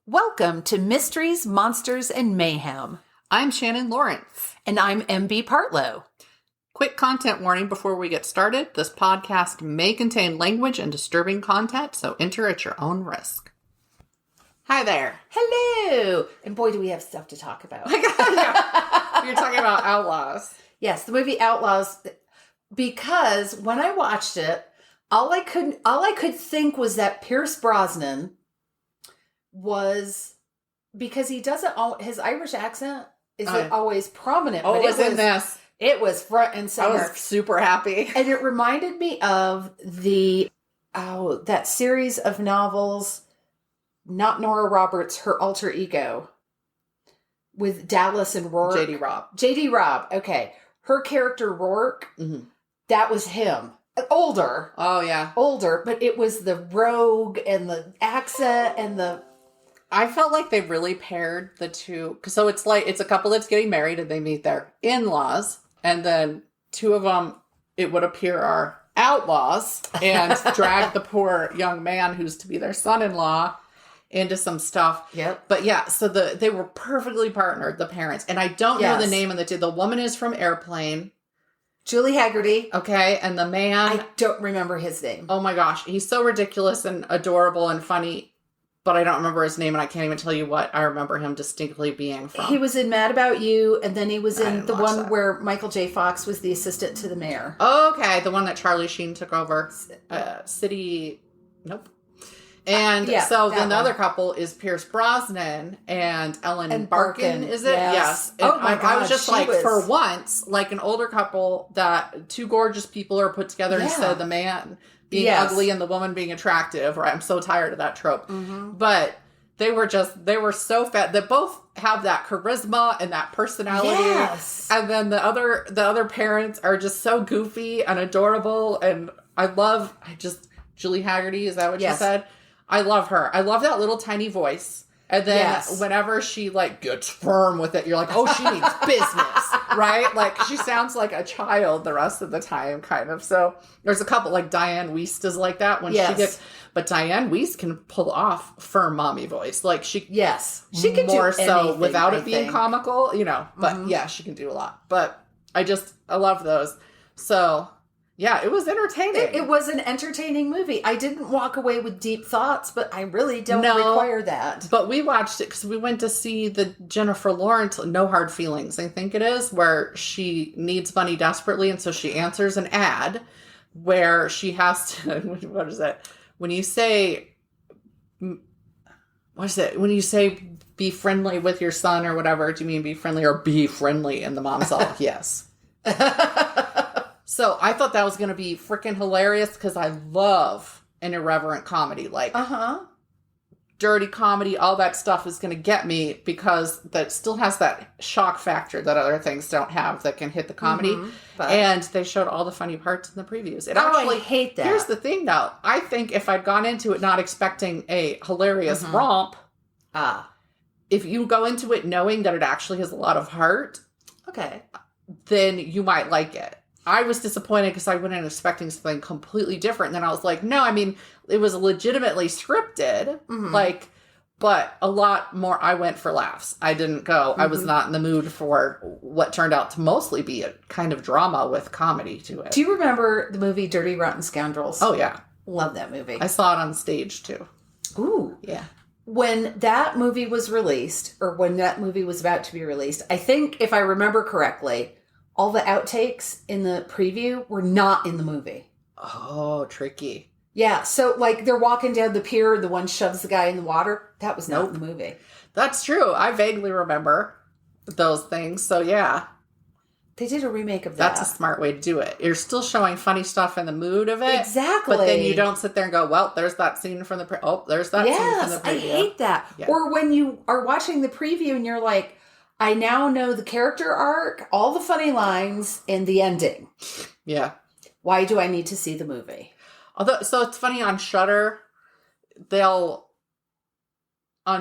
Welcome to Mysteries, Monsters, and Mayhem. I'm Shannon Lawrence. And I'm MB Partlow. Quick content warning before we get started. This podcast may contain language and disturbing content, so enter at your own risk. Hi there. Hello. And boy, do we have stuff to talk about. You're talking about Outlaws. Yes, the movie Outlaws. Because when I watched it, all I could think was that Pierce Brosnan was, because he doesn't his Irish accent isn't always prominent. Oh, it was in this. It was front and center. I was super happy. And it reminded me of that series of novels, not Nora Roberts, her alter ego, with Dallas and Rourke. J.D. Robb. Okay. Her character, Rourke, that was him. Older. Oh, yeah. Older, but it was the rogue and the accent and the... I felt like they really paired the two. So it's a couple that's getting married and they meet their in-laws. And then two of them, it would appear, are outlaws and drag the poor young man who's to be their son-in-law into some stuff. Yep. But yeah, so they were perfectly partnered, the parents. And I don't know the name of the woman is from Airplane. Julie Haggerty. Okay. And the man. I don't remember his name. Oh my gosh. He's so ridiculous and adorable and funny. But I don't remember his name, and I can't even tell you what I remember him distinctly being from. He was in Mad About You, and then he was in the one where Michael J. Fox was the assistant to the mayor. Okay, the one that Charlie Sheen took over. Nope. And so then the other couple is Pierce Brosnan and Ellen Barkin, is it? Yes. And oh my God, I was just for once, like an older couple that two gorgeous people are put together instead of the man being ugly and the woman being attractive. Right? I'm so tired of that trope. Mm-hmm. But they were so fat. They both have that charisma and that personality. Yes. And then the other parents are just so goofy and adorable. And Julie Haggerty, is that what you said? I love her. I love that little tiny voice. And then whenever she gets firm with it, you're like, oh, she needs business, right? Like she sounds like a child the rest of the time, kind of. So there's a couple, like Diane Wiest is like that when she gets, but Diane Wiest can pull off firm mommy voice. Like she can more do so without it being comical, but she can do a lot. But I love those. So yeah, it was entertaining. It was an entertaining movie. I didn't walk away with deep thoughts, but I really don't require that. But we watched it because we went to see the Jennifer Lawrence, No Hard Feelings, I think it is, where she needs money desperately, and so she answers an ad where she has to, what is it? When you say, be friendly with your son or whatever, do you mean be friendly or be friendly? And the mom's all, yes. So I thought that was going to be freaking hilarious because I love an irreverent comedy. Dirty comedy, all that stuff is going to get me because that still has that shock factor that other things don't have that can hit the comedy. And they showed all the funny parts in the previews. I hate that. Here's the thing, though. I think if I'd gone into it not expecting a hilarious romp, if you go into it knowing that it actually has a lot of heart, then you might like it. I was disappointed because I went in expecting something completely different. And then I was like, no, I mean, it was legitimately scripted, but a lot more. I went for laughs. I didn't go. I was not in the mood for what turned out to mostly be a kind of drama with comedy to it. Do you remember the movie Dirty Rotten Scoundrels? Oh, yeah. Love that movie. I saw it on stage, too. Ooh. Yeah. When that movie was released, or when that movie was about to be released, I think, if I remember correctly, all the outtakes in the preview were not in the movie. Oh, tricky. Yeah, so they're walking down the pier and the one shoves the guy in the water. That was not in the movie. That's true. I vaguely remember those things. So yeah. They did a remake of that. That's a smart way to do it. You're still showing funny stuff in the mood of it. Exactly. But then you don't sit there and go, well, there's that scene from the there's that scene from the preview. I hate that. Yeah. Or when you are watching the preview and you're like, I now know the character arc, all the funny lines, and the ending. Yeah. Why do I need to see the movie? So it's funny on Shudder, on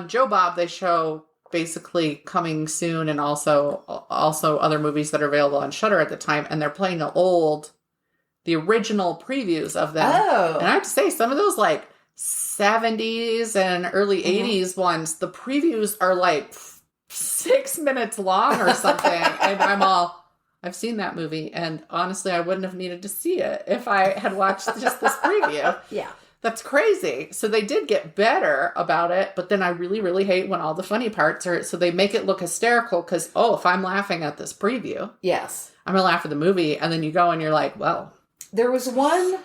Joe Bob, they show basically coming soon and also other movies that are available on Shudder at the time, and they're playing the original previews of them. Oh. And I have to say, some of those 70s and early 80s ones, the previews are like 6 minutes long or something. And I've seen that movie. And honestly, I wouldn't have needed to see it if I had watched just this preview. Yeah. That's crazy. So they did get better about it. But then I really, really hate when all the funny parts are, so they make it look hysterical because, if I'm laughing at this preview. Yes. I'm going to laugh at the movie. And then you go and you're like, well. There was one,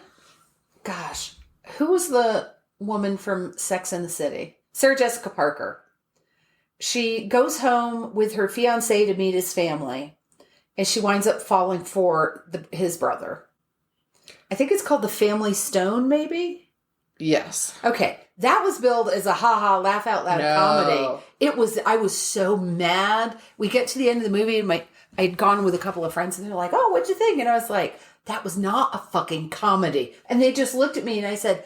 who was the woman from Sex and the City? Sarah Jessica Parker. She goes home with her fiancé to meet his family, and she winds up falling for his brother. I think it's called The Family Stone, maybe? Yes. Okay. That was billed as a laugh out loud comedy. I was so mad. We get to the end of the movie, and I'd gone with a couple of friends, and they're like, oh, what'd you think? And I was like, that was not a fucking comedy. And they just looked at me, and I said,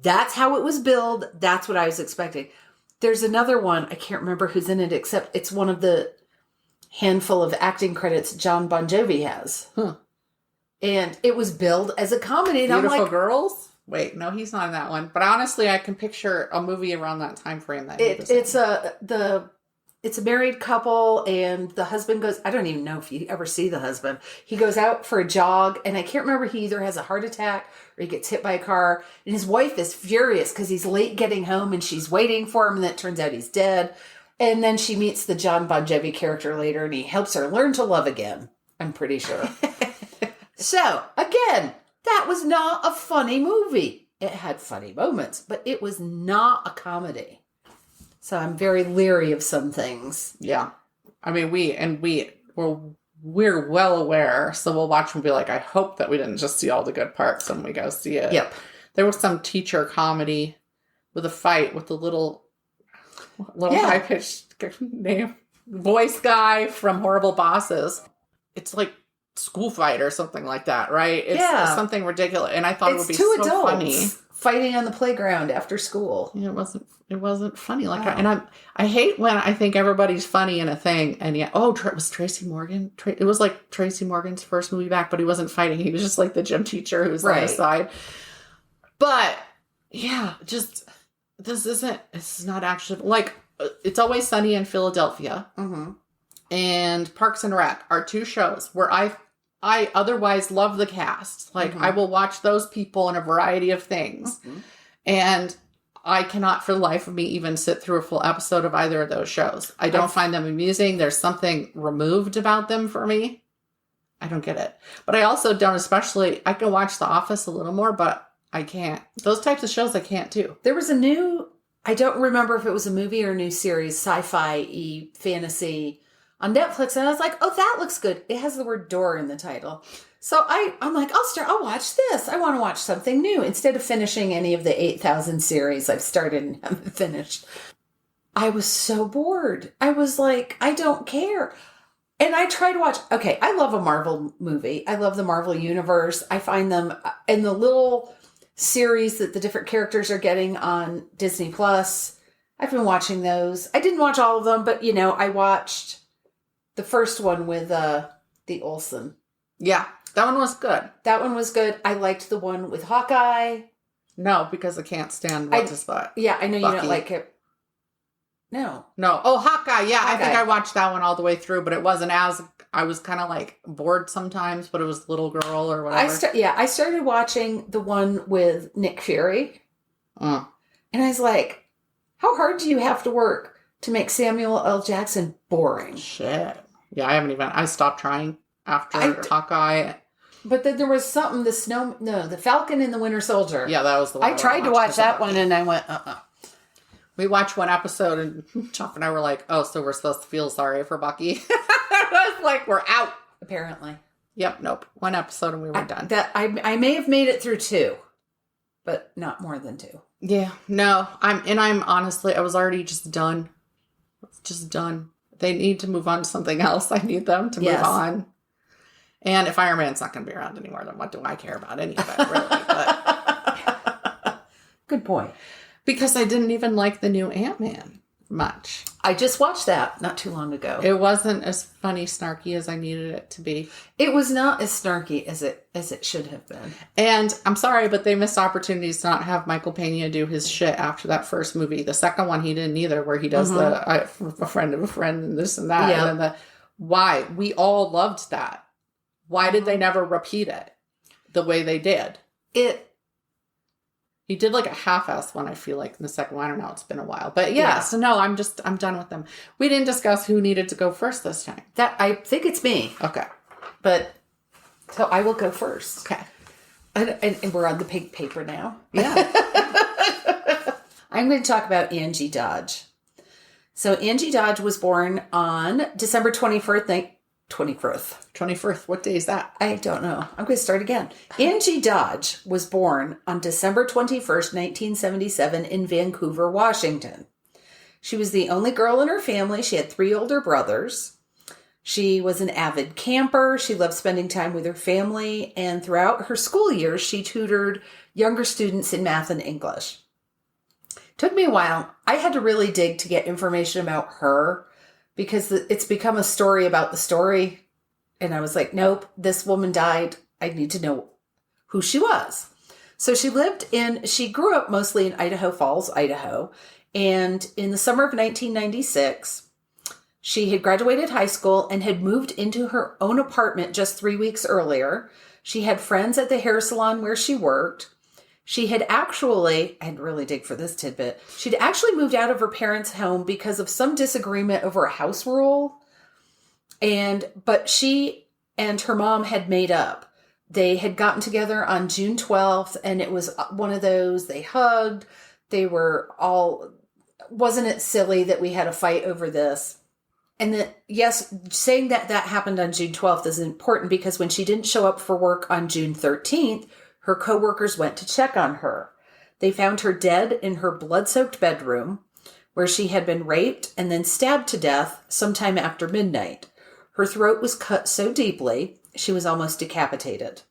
that's how it was billed. That's what I was expecting. There's another one. I can't remember who's in it, except it's one of the handful of acting credits John Bon Jovi has. Huh. And it was billed as a comedy. And Beautiful I'm like, Girls? Wait, no, he's not in that one. But honestly, I can picture a movie around that time frame. It's a married couple, and the husband goes, I don't even know if you ever see the husband. He goes out for a jog, and I can't remember, he either has a heart attack or he gets hit by a car. And his wife is furious because he's late getting home, and she's waiting for him, and then it turns out he's dead. And then she meets the John Bon Jovi character later, and he helps her learn to love again, I'm pretty sure. So, again, that was not a funny movie. It had funny moments, but it was not a comedy. So I'm very leery of some things. Yeah. I mean, we're well aware. So we'll watch and be like, I hope that we didn't just see all the good parts when we go see it. Yep. There was some teacher comedy with a fight with the little high-pitched name voice guy from Horrible Bosses. It's like school fight or something like that, right? It's something ridiculous. And I thought it would be so funny. Fighting on the playground after school. Yeah, it wasn't funny like that. And I hate when I think everybody's funny in a thing, and it was Tracy Morgan. It was like Tracy Morgan's first movie back, but he wasn't fighting. He was just like the gym teacher who was on the side. But yeah, just this is not actually like It's Always Sunny in Philadelphia, and Parks and Rec are two shows where I otherwise love the cast. Like, I will watch those people in a variety of things. And I cannot for the life of me even sit through a full episode of either of those shows. I don't find them amusing. There's something removed about them for me. I don't get it. But I also don't I can watch The Office a little more, but I can't. Those types of shows I can't do. There was I don't remember if it was a movie or a new series, sci-fi fantasy on Netflix, and I was like, oh, that looks good. It has the word door in the title. So I'm like, I'll watch this. I want to watch something new instead of finishing any of the 8,000 series I've started and haven't finished. I was so bored. I was like, I don't care. And I try to watch, I love a Marvel movie. I love the Marvel universe. I find them in the little series that the different characters are getting on Disney Plus. I've been watching those. I didn't watch all of them, but I watched the first one with the Olsen. Yeah, that one was good. That one was good. I liked the one with Hawkeye. No, because I can't stand what's his butt. Yeah, I know Bucky. You don't like it. No. Oh, Hawkeye. Yeah, Hawkeye. I think I watched that one all the way through, but it wasn't I was kind of like bored sometimes, but it was Little Girl or whatever. I started watching the one with Nick Fury. And I was like, how hard do you have to work to make Samuel L. Jackson boring? Shit. Yeah, I stopped trying after Hawkeye. But then there was something, the Falcon and the Winter Soldier. Yeah, that was the one. I tried to watch that one and I went, We watched one episode and Chop and I were like, oh, so we're supposed to feel sorry for Bucky. I was like, we're out. Apparently. Yep, nope. One episode and we were done. I may have made it through 2, but not more than 2. Yeah, no. I'm honestly, I was already just done. Just done. They need to move on to something else. I need them to move on. And if Iron Man's not going to be around anymore, then what do I care about any of it, really? But good point. Because I didn't even like the new Ant-Man much. I just watched that not too long ago. It wasn't as funny, snarky as I needed it to be. It was not as snarky as it should have been. And I'm sorry, but they missed opportunities to not have Michael Pena do his shit after that first movie. The second one he didn't either, where he does a friend of a friend and this and that. Yeah. And then why? We all loved that. Why did they never repeat it the way they did? He did like a half-ass one, I feel like, in the second one. I don't know. It's been a while. But yeah, so no, I'm done with them. We didn't discuss who needed to go first this time. I think it's me. Okay. But, so I will go first. Okay. And we're on the pink paper now. Yeah. I'm going to talk about Angie Dodge. So Angie Dodge was born on December 21st. 21st. What day is that? I don't know. I'm going to start again. Angie Dodge was born on December 21st, 1977 in Vancouver, Washington. She was the only girl in her family. She had 3 older brothers. She was an avid camper. She loved spending time with her family. And throughout her school years, she tutored younger students in math and English. Took me a while. I had to really dig to get information about her, because it's become a story about the story. And I was like, nope, this woman died. I need to know who she was. So she grew up mostly in Idaho Falls, Idaho. And in the summer of 1996, she had graduated high school and had moved into her own apartment just 3 weeks earlier. She had friends at the hair salon where she worked. She had actually, I had to really dig for this tidbit, she'd actually moved out of her parents' home because of some disagreement over a house rule. But she and her mom had made up. They had gotten together on June 12th, and it was one of those, they hugged. They were all, wasn't it silly that we had a fight over this? And that, yes, saying that happened on June 12th is important, because when she didn't show up for work on June 13th, her coworkers went to check on her. They found her dead in her blood-soaked bedroom, where she had been raped and then stabbed to death sometime after midnight. Her throat was cut so deeply, she was almost decapitated.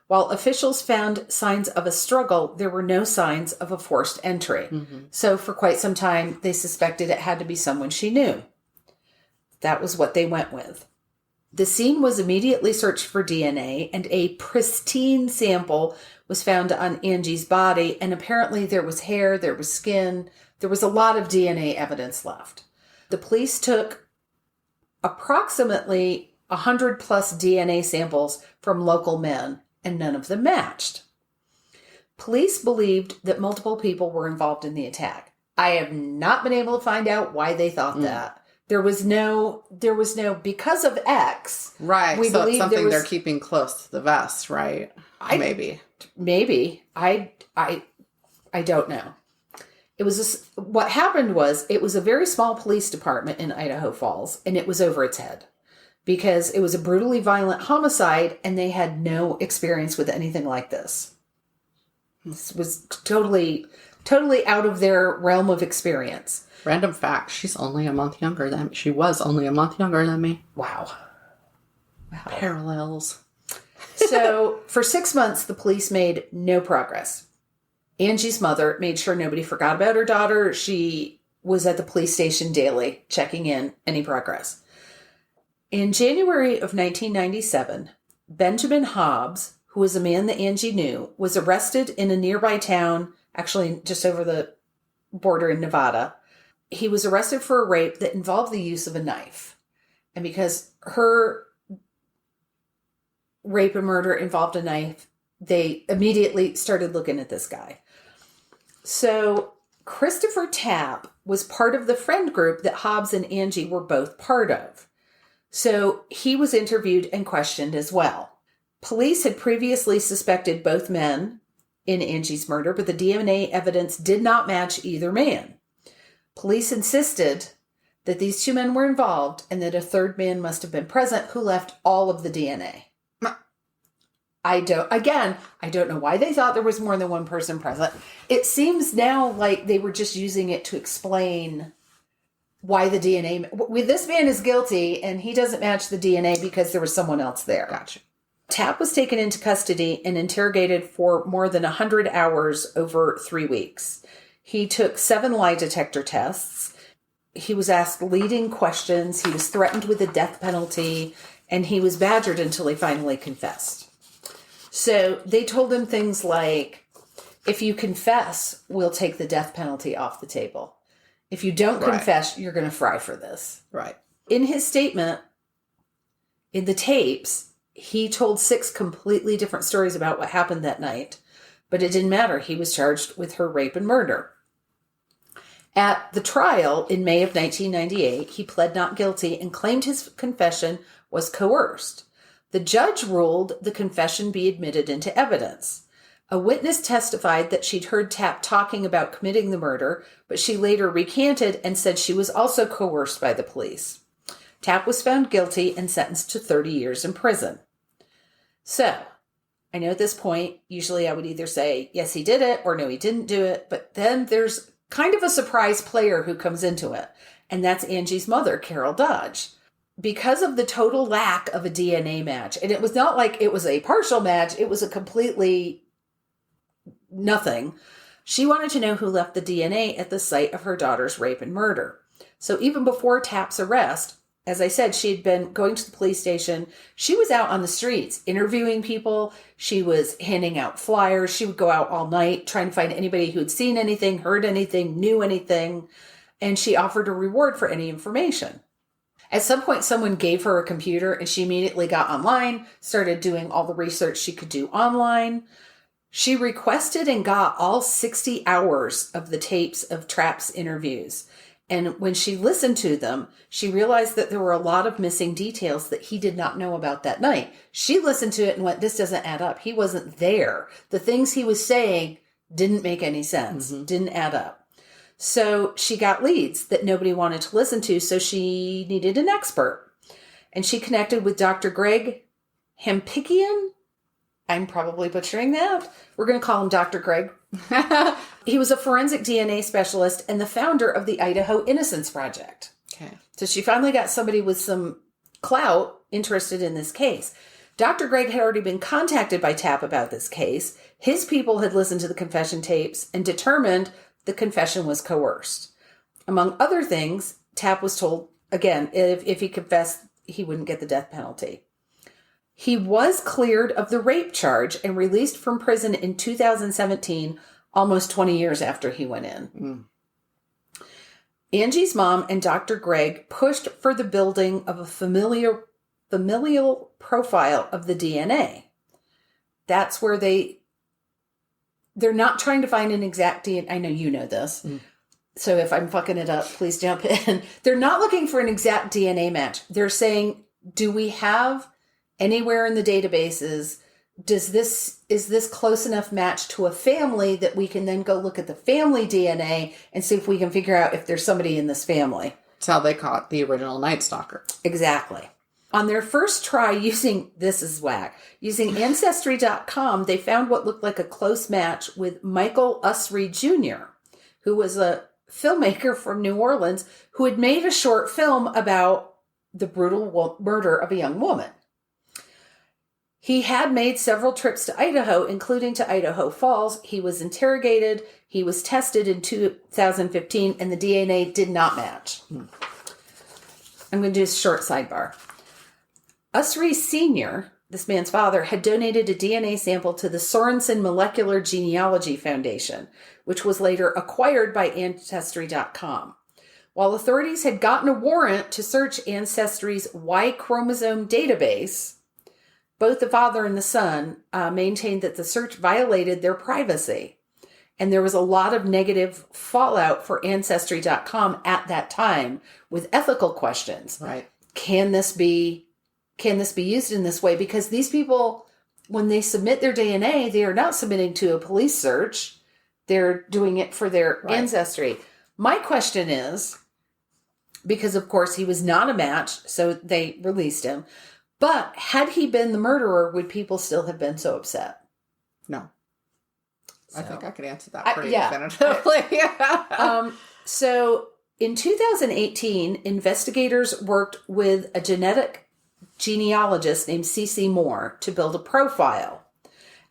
While officials found signs of a struggle, there were no signs of a forced entry. Mm-hmm. So for quite some time, they suspected it had to be someone she knew. That was what they went with. The scene was immediately searched for DNA, and a pristine sample was found on Angie's body, and apparently there was hair, there was skin, there was a lot of DNA evidence left. The police took approximately 100 plus DNA samples from local men, and none of them matched. Police believed that multiple people were involved in the attack. I have not been able to find out why they thought that. There was no, because of X. Right. We believe it's something they're keeping close to the vest, right? Maybe. I don't know. What happened was, it was a very small police department in Idaho Falls, and it was over its head, because it was a brutally violent homicide, and they had no experience with anything like this. This was totally out of their realm of experience. Random fact, she was only a month younger than me. Wow. Parallels. So, for 6 months, the police made no progress. Angie's mother made sure nobody forgot about her daughter. She was at the police station daily, checking in any progress. In January of 1997, Benjamin Hobbs, who was a man that Angie knew, was arrested in a nearby town, actually just over the border in Nevada. He was arrested for a rape that involved the use of a knife. And because her rape and murder involved a knife, they immediately started looking at this guy. So Christopher Tapp was part of the friend group that Hobbs and Angie were both part of. So he was interviewed and questioned as well. Police had previously suspected both men in Angie's murder, but the DNA evidence did not match either man. Police insisted that these 2 men were involved and that a third man must have been present who left all of the DNA. I don't know why they thought there was more than one person present. It seems now like they were just using it to explain why the DNA... This man is guilty and he doesn't match the DNA because there was someone else there. Gotcha. Tapp was taken into custody and interrogated for more than 100 hours over 3 weeks. He took 7 lie detector tests, He was asked leading questions. He was threatened with the death penalty, and he was badgered until he finally confessed. So they told him things like, if you confess, we'll take the death penalty off the table. If you don't confess, you're going to fry for this. Right. In his statement, in the tapes, he told 6 completely different stories about what happened that night, but it didn't matter. He was charged with her rape and murder. At the trial in May of 1998, he pled not guilty and claimed his confession was coerced. The judge ruled the confession be admitted into evidence. A witness testified that she'd heard Tapp talking about committing the murder, but she later recanted and said she was also coerced by the police. Tapp was found guilty and sentenced to 30 years in prison. So, I know at this point, usually I would either say, yes, he did it, or no, he didn't do it, but then there's kind of a surprise player who comes into it, and that's Angie's mother, Carol Dodge. Because of the total lack of a DNA match, and it was not like it was a partial match, it was a completely nothing, she wanted to know who left the DNA at the site of her daughter's rape and murder. So even before Tapp's arrest, as I said, she had been going to the police station. She was out on the streets interviewing people. She was handing out flyers. She would go out all night trying to find anybody who had seen anything, heard anything, knew anything. And she offered a reward for any information. At some point, someone gave her a computer and she immediately got online, started doing all the research she could do online. She requested and got all 60 hours of the tapes of Tapp's interviews. And when she listened to them, she realized that there were a lot of missing details that he did not know about that night. She listened to it and went, this doesn't add up. He wasn't there. The things he was saying didn't make any sense, didn't add up. So she got leads that nobody wanted to listen to, so she needed an expert. And she connected with Dr. Greg Hampikian. I'm probably butchering that. We're going to call him Dr. Greg. He was a forensic DNA specialist and the founder of the Idaho Innocence Project. Okay. So she finally got somebody with some clout interested in this case. Dr. Greg had already been contacted by Tapp about this case. His people had listened to the confession tapes and determined the confession was coerced. Among other things, Tapp was told, again, if he confessed, he wouldn't get the death penalty. He was cleared of the rape charge and released from prison in 2017, almost 20 years after he went in. Angie's mom and Dr. Greg pushed for the building of a familial profile of the DNA. That's where they're not trying to find an exact DNA. I know you know this. So if I'm fucking it up, please jump in. They're not looking for an exact DNA match. They're saying, do we have anywhere in the databases, is this close enough match to a family that we can then go look at the family DNA and see if we can figure out if there's somebody in this family? That's how they caught the original Night Stalker. Exactly. On their first try using Ancestry.com, they found what looked like a close match with Michael Usry Jr., who was a filmmaker from New Orleans who had made a short film about the brutal murder of a young woman. He had made several trips to Idaho, including to Idaho Falls. He was interrogated. He was tested in 2015, and the DNA did not match. I'm going to do a short sidebar. Usry Sr., this man's father, had donated a DNA sample to the Sorensen Molecular Genealogy Foundation, which was later acquired by Ancestry.com. While authorities had gotten a warrant to search Ancestry's Y chromosome database, both the father and the son maintained that the search violated their privacy. And there was a lot of negative fallout for Ancestry.com at that time with ethical questions. Right. Can this be used in this way? Because these people, when they submit their DNA, they are not submitting to a police search. They're doing it for their ancestry. My question is, because of course he was not a match, so they released him. But had he been the murderer, would people still have been so upset? No. So, I think I could answer that pretty definitively. So in 2018, investigators worked with a genetic genealogist named C.C. Moore to build a profile.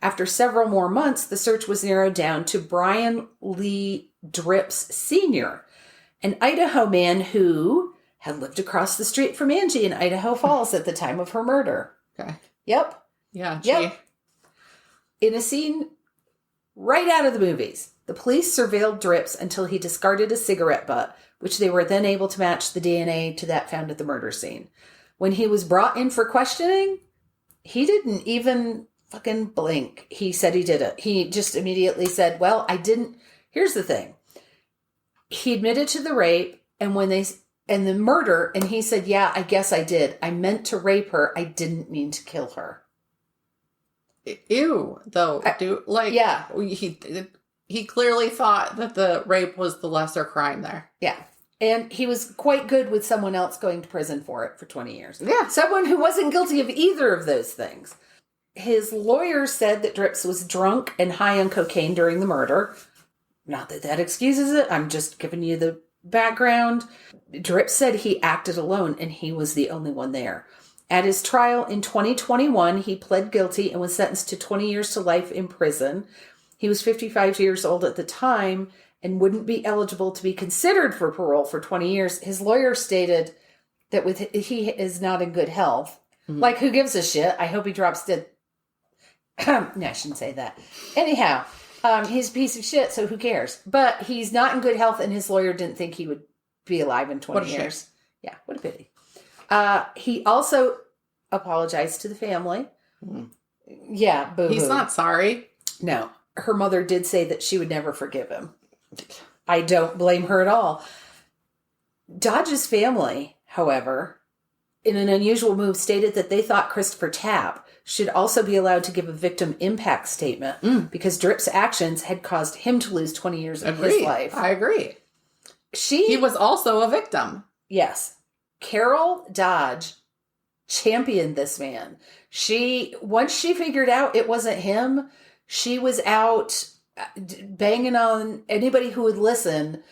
After several more months, the search was narrowed down to Brian Lee Drips Sr., an Idaho man who had lived across the street from Angie in Idaho Falls at the time of her murder. Okay. Yep. Yeah, gee. Yep. In a scene right out of the movies, the police surveilled Drips until he discarded a cigarette butt, which they were then able to match the DNA to that found at the murder scene. When he was brought in for questioning, he didn't even fucking blink. He said he did it. He just immediately said, well, I didn't. Here's the thing. He admitted to the rape and the murder, and he said, yeah, I guess I did. I meant to rape her. I didn't mean to kill her. Ew, though. Yeah. He clearly thought that the rape was the lesser crime there. Yeah. And he was quite good with someone else going to prison for it for 20 years. Yeah. Someone who wasn't guilty of either of those things. His lawyer said that Drips was drunk and high on cocaine during the murder. Not that that excuses it. I'm just giving you the background. Drips said he acted alone and he was the only one there. At his trial in 2021, he pled guilty and was sentenced to 20 years to life in prison. He was 55 years old at the time and wouldn't be eligible to be considered for parole for 20 years. His lawyer stated that he is not in good health. Mm-hmm. Like, who gives a shit? I hope he drops dead. No, I shouldn't say that. Anyhow, he's a piece of shit, so who cares? But he's not in good health, and his lawyer didn't think he would be alive in 20 years. Shit. Yeah, what a pity. He also apologized to the family. Mm. Yeah, boo-hoo. He's not sorry. No. Her mother did say that she would never forgive him. I don't blame her at all. Dodge's family, however, in an unusual move, stated that they thought Christopher Tapp should also be allowed to give a victim impact statement because Drip's actions had caused him to lose 20 years of his life. I agree. He was also a victim. Yes. Carol Dodge championed this man. Once she figured out it wasn't him, she was out banging on anybody who would listen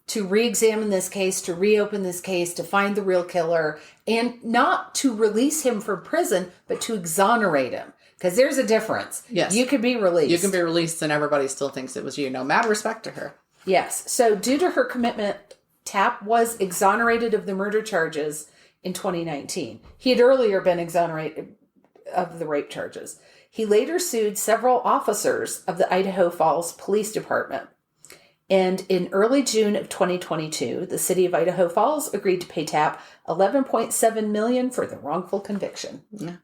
to re-examine this case, to reopen this case, to find the real killer, and not to release him from prison, but to exonerate him. Because there's a difference. Yes. You could be released. You can be released and everybody still thinks it was you. No, mad respect to her. Yes. So due to her commitment, Tapp was exonerated of the murder charges in 2019. He had earlier been exonerated of the rape charges. He later sued several officers of the Idaho Falls Police Department. And in early June of 2022, the city of Idaho Falls agreed to pay Tapp $11.7 million for the wrongful conviction. Yeah.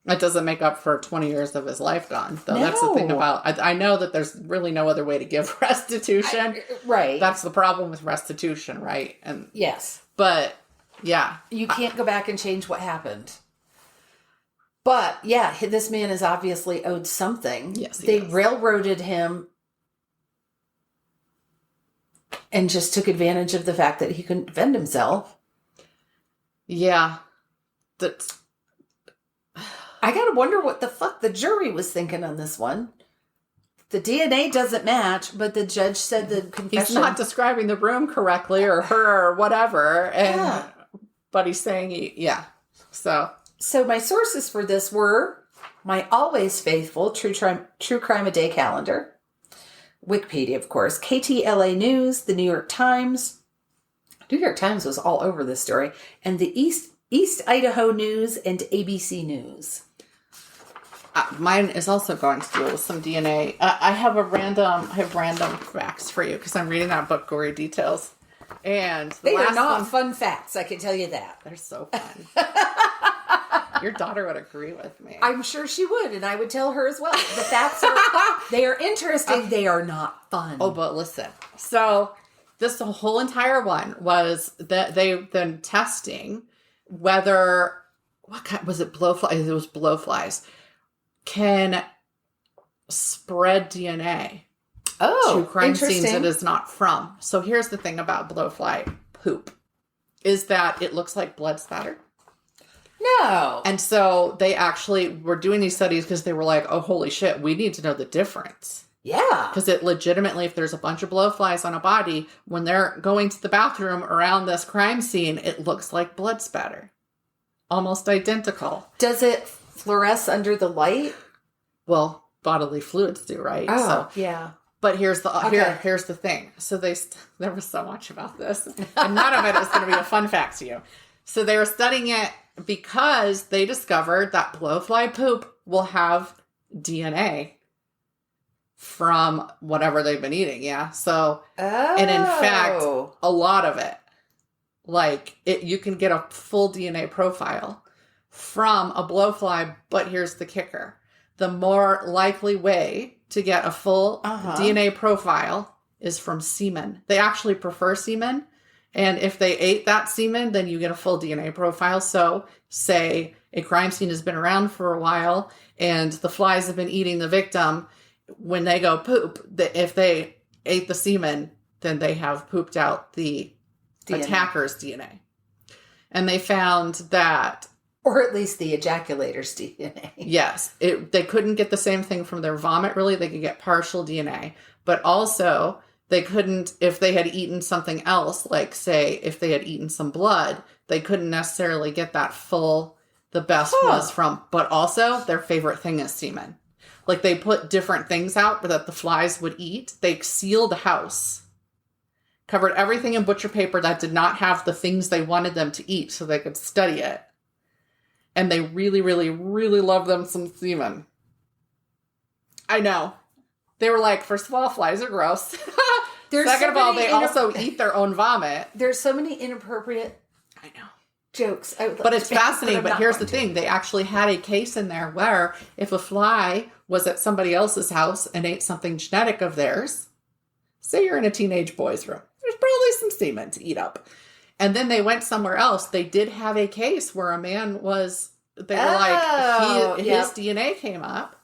That doesn't make up for 20 years of his life gone. Though. No. That's the thing about... I know that there's really no other way to give restitution. Right. That's the problem with restitution, right? And yes. But, yeah. You can't go back and change what happened. But, yeah, this man is obviously owed something. Yes, they railroaded him and just took advantage of the fact that he couldn't defend himself. Yeah. I gotta wonder what the fuck the jury was thinking on this one. The DNA doesn't match, but the judge said the confession... He's not describing the room correctly or her or whatever. But he's saying, So my sources for this were my always faithful True Crime A Day calendar, Wikipedia, of course, KTLA News, the New York Times. New York Times was all over this story, and the East Idaho News and ABC News. Mine is also going to deal with some DNA. I have random facts for you because I'm reading that book, Gory Details. And they are not fun facts, I can tell you that. They're so fun. Your daughter would agree with me. I'm sure she would, and I would tell her as well. The facts they are interesting. They are not fun. Oh, but listen. So the whole entire one was that they've been testing whether, what kind, was it blowflies? It was blowflies. Can spread DNA to crime scenes it is not from. So here's the thing about blowfly poop is that it looks like blood spatter. No. And so they actually were doing these studies because they were like, oh, holy shit, we need to know the difference. Yeah. Because it legitimately, if there's a bunch of blowflies on a body, when they're going to the bathroom around this crime scene, it looks like blood spatter. Almost identical. Does it fluoresce under the light? Well, bodily fluids do, right? Oh, yeah. But here's the thing. So there was so much about this, and none of it is going to be a fun fact to you. So they were studying it because they discovered that blowfly poop will have DNA from whatever they've been eating. Yeah. So, and in fact, a lot of it, like you can get a full DNA profile from a blowfly. But here's the kicker. The more likely way to get a full DNA profile is from semen. They actually prefer semen. And if they ate that semen, then you get a full DNA profile. So say a crime scene has been around for a while and the flies have been eating the victim. When they go poop, if they ate the semen, then they have pooped out the attacker's DNA. And they found that... Or at least the ejaculator's DNA. Yes. They couldn't get the same thing from their vomit, really. They could get partial DNA. But also, they couldn't, if they had eaten something else, like, say, if they had eaten some blood, they couldn't necessarily get that full, the best was from. But also, their favorite thing is semen. Like, they put different things out that the flies would eat. They sealed the house. Covered everything in butcher paper that did not have the things they wanted them to eat so they could study it. And they really, really, really love them some semen. I know. They were like, first of all, flies are gross. Second of all, they also eat their own vomit. There's so many inappropriate jokes. But it's fascinating. But here's the thing. They actually had a case in there where if a fly was at somebody else's house and ate something genetic of theirs, say you're in a teenage boy's room, there's probably some semen to eat up. And then they went somewhere else. They did have a case where a man was, his DNA came up,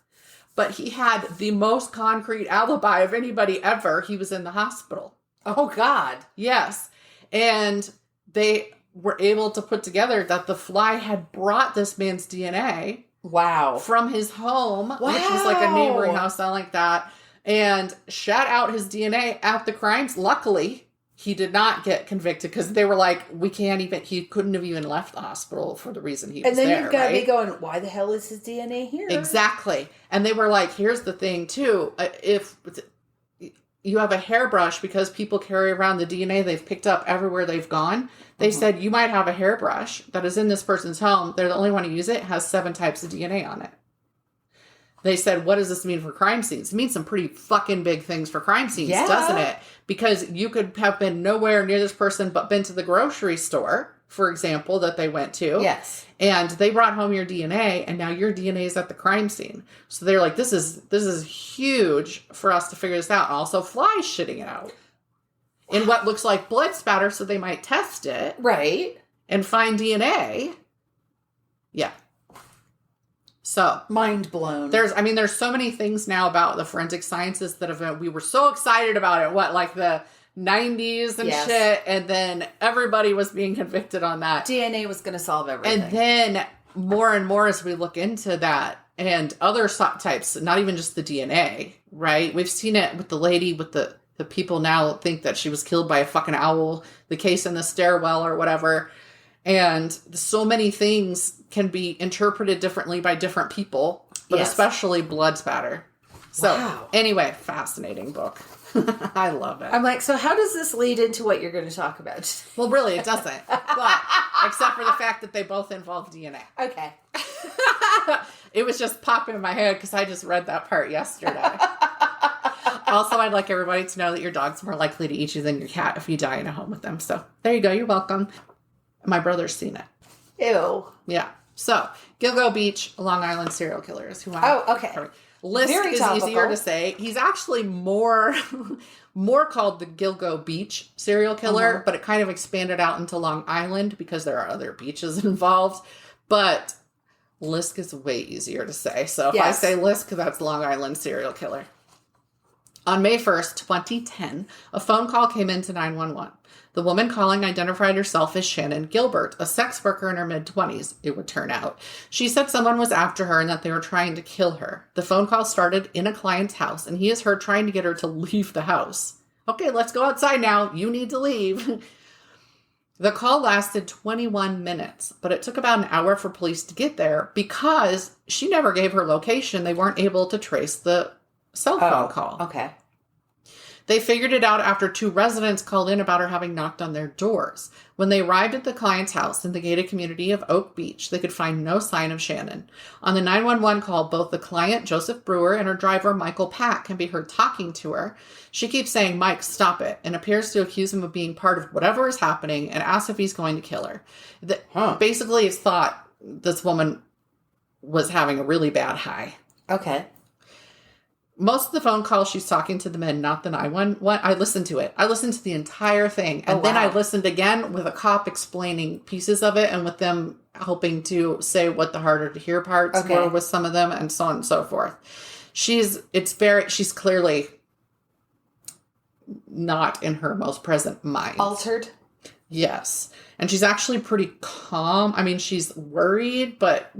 but he had the most concrete alibi of anybody ever. He was in the hospital. Oh, God. Yes. And they were able to put together that the fly had brought this man's DNA. Wow. From his home, which was like a neighboring house, something like that, and shot out his DNA at the crimes. Luckily, he did not get convicted because they were like, he couldn't have even left the hospital for the reason he was there. And then you've got to be going, why the hell is his DNA here? Exactly. And they were like, here's the thing too. If you have a hairbrush, because people carry around the DNA they've picked up everywhere they've gone, they said you might have a hairbrush that is in this person's home. They're the only one to use it. It has 7 types of DNA on it. They said, what does this mean for crime scenes? It means some pretty fucking big things for crime scenes, doesn't it? Because you could have been nowhere near this person but been to the grocery store, for example, that they went to. Yes. And they brought home your DNA, and now your DNA is at the crime scene. So they're like, this is huge for us to figure this out. And also flies shitting it out in what looks like blood spatter, so they might test it. Right. And find DNA. Yeah. So mind blown. There's so many things now about the forensic sciences that we were so excited about it. Like the 90s and shit. And then everybody was being convicted on that. DNA was going to solve everything. And then more and more as we look into that and other types, not even just the DNA, right? We've seen it with the lady with the people now think that she was killed by a fucking owl, the case in the stairwell or whatever. And so many things can be interpreted differently by different people, but especially blood spatter. So anyway, fascinating book. I love it. I'm like, so how does this lead into what you're going to talk about? Well, really, it doesn't. But except for the fact that they both involve DNA. Okay. It was just popping in my head because I just read that part yesterday. Also, I'd like everybody to know that your dog's more likely to eat you than your cat if you die in a home with them. So there you go. You're welcome. My brother's seen it. Ew. Yeah. So, Gilgo Beach, Long Island serial killers. Okay. Lisk is easier to say. He's actually more called the Gilgo Beach serial killer, but it kind of expanded out into Long Island because there are other beaches involved. But Lisk is way easier to say. So if I say Lisk, that's Long Island serial killer. On May 1st, 2010, a phone call came into 911. The woman calling identified herself as Shannon Gilbert, a sex worker in her mid-20s, it would turn out. She said someone was after her and that they were trying to kill her. The phone call started in a client's house, and he is heard trying to get her to leave the house. Okay, let's go outside now. You need to leave. The call lasted 21 minutes, but it took about an hour for police to get there because she never gave her location. They weren't able to trace the cell phone call. Okay. They figured it out after 2 residents called in about her having knocked on their doors. When they arrived at the client's house in the gated community of Oak Beach, they could find no sign of Shannon. On the 911 call, both the client, Joseph Brewer, and her driver, Michael Pack, can be heard talking to her. She keeps saying, "Mike, stop it," and appears to accuse him of being part of whatever is happening and asks if he's going to kill her. Basically, it's thought this woman was having a really bad high. Okay. Most of the phone calls, she's talking to the men, not the 911. I listened to it. I listened to the entire thing. And then I listened again with a cop explaining pieces of it and with them helping to say what the harder to hear parts were with some of them and so on and so forth. She's clearly not in her most present mind. Altered? Yes. And she's actually pretty calm. I mean, she's worried, but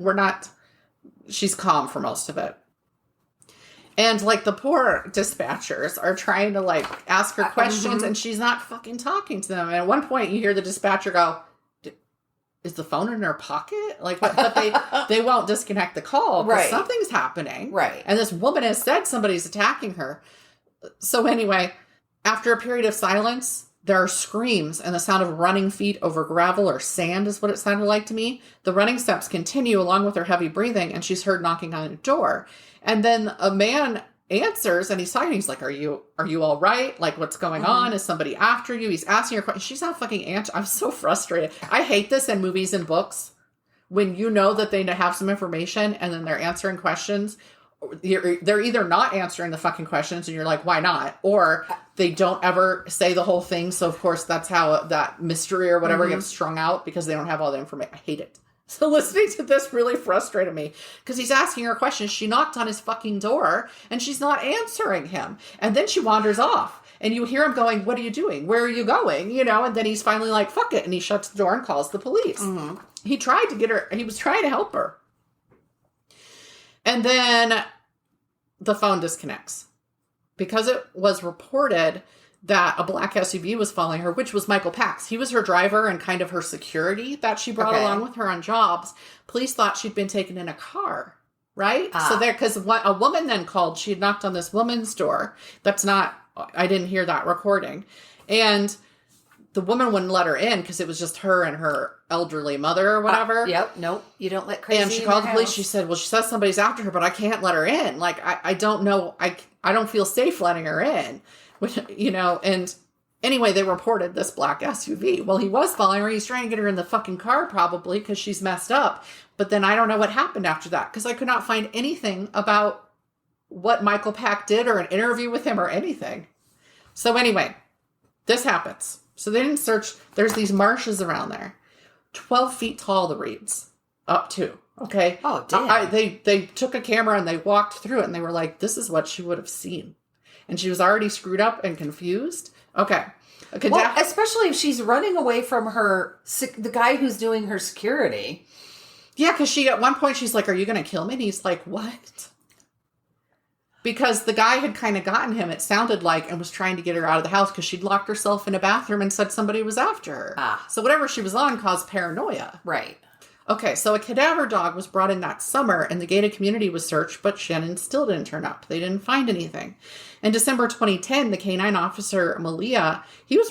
she's calm for most of it. And, like, the poor dispatchers are trying to, like, ask her questions, and she's not fucking talking to them. And at one point, you hear the dispatcher go, "Is the phone in her pocket?" Like, but they won't disconnect the call because something's happening. Right. And this woman has said somebody's attacking her. So anyway, after a period of silence, there are screams and the sound of running feet over gravel or sand is what it sounded like to me. The running steps continue along with her heavy breathing, and she's heard knocking on a door. And then a man answers, and he's talking. He's like, "Are you all right? Like, what's going on? Is somebody after you?" He's asking her questions. She's not fucking answering. I'm so frustrated. I hate this in movies and books when you know that they have some information and then they're answering questions. They're either not answering the fucking questions and you're like, why not? Or they don't ever say the whole thing. So, of course, that's how that mystery or whatever gets strung out because they don't have all the information. I hate it. So listening to this really frustrated me because he's asking her questions. She knocked on his fucking door and she's not answering him. And then she wanders off and you hear him going, "What are you doing? Where are you going?" You know, and then he's finally like, "Fuck it." And he shuts the door and calls the police. He tried to get her. He was trying to help her. And then the phone disconnects because it was reported that a black SUV was following her, which was Michael Pack's. He was her driver and kind of her security that she brought along with her on jobs. Police thought she'd been taken in a car, right? So because a woman then called, she had knocked on this woman's door. I didn't hear that recording. And the woman wouldn't let her in because it was just her and her elderly mother or whatever. Nope. You don't let crazy. And she called the police. She said, "Well, she says somebody's after her, but I can't let her in. Like, I don't know. I don't feel safe letting her in." You know, and anyway, they reported this black SUV. Well, he was following her. He's trying to get her in the fucking car probably because she's messed up. But then I don't know what happened after that because I could not find anything about what Michael Pack did or an interview with him or anything. So anyway, this happens. So they didn't search. There's these marshes around there. 12 feet tall, the reeds. Up to. Okay? Oh, damn. They took a camera and they walked through it and they were like, this is what she would have seen. And she was already screwed up and confused. Okay. Well, especially if she's running away from the guy who's doing her security. Yeah, because at one point she's like, "Are you going to kill me?" And he's like, "What?" Because the guy had kind of gotten him, it sounded like, and was trying to get her out of the house because she'd locked herself in a bathroom and said somebody was after her. So whatever she was on caused paranoia. Right. Okay, so a cadaver dog was brought in that summer and the gated community was searched, but Shannon still didn't turn up. They didn't find anything. In December 2010, the canine officer, Malia, he was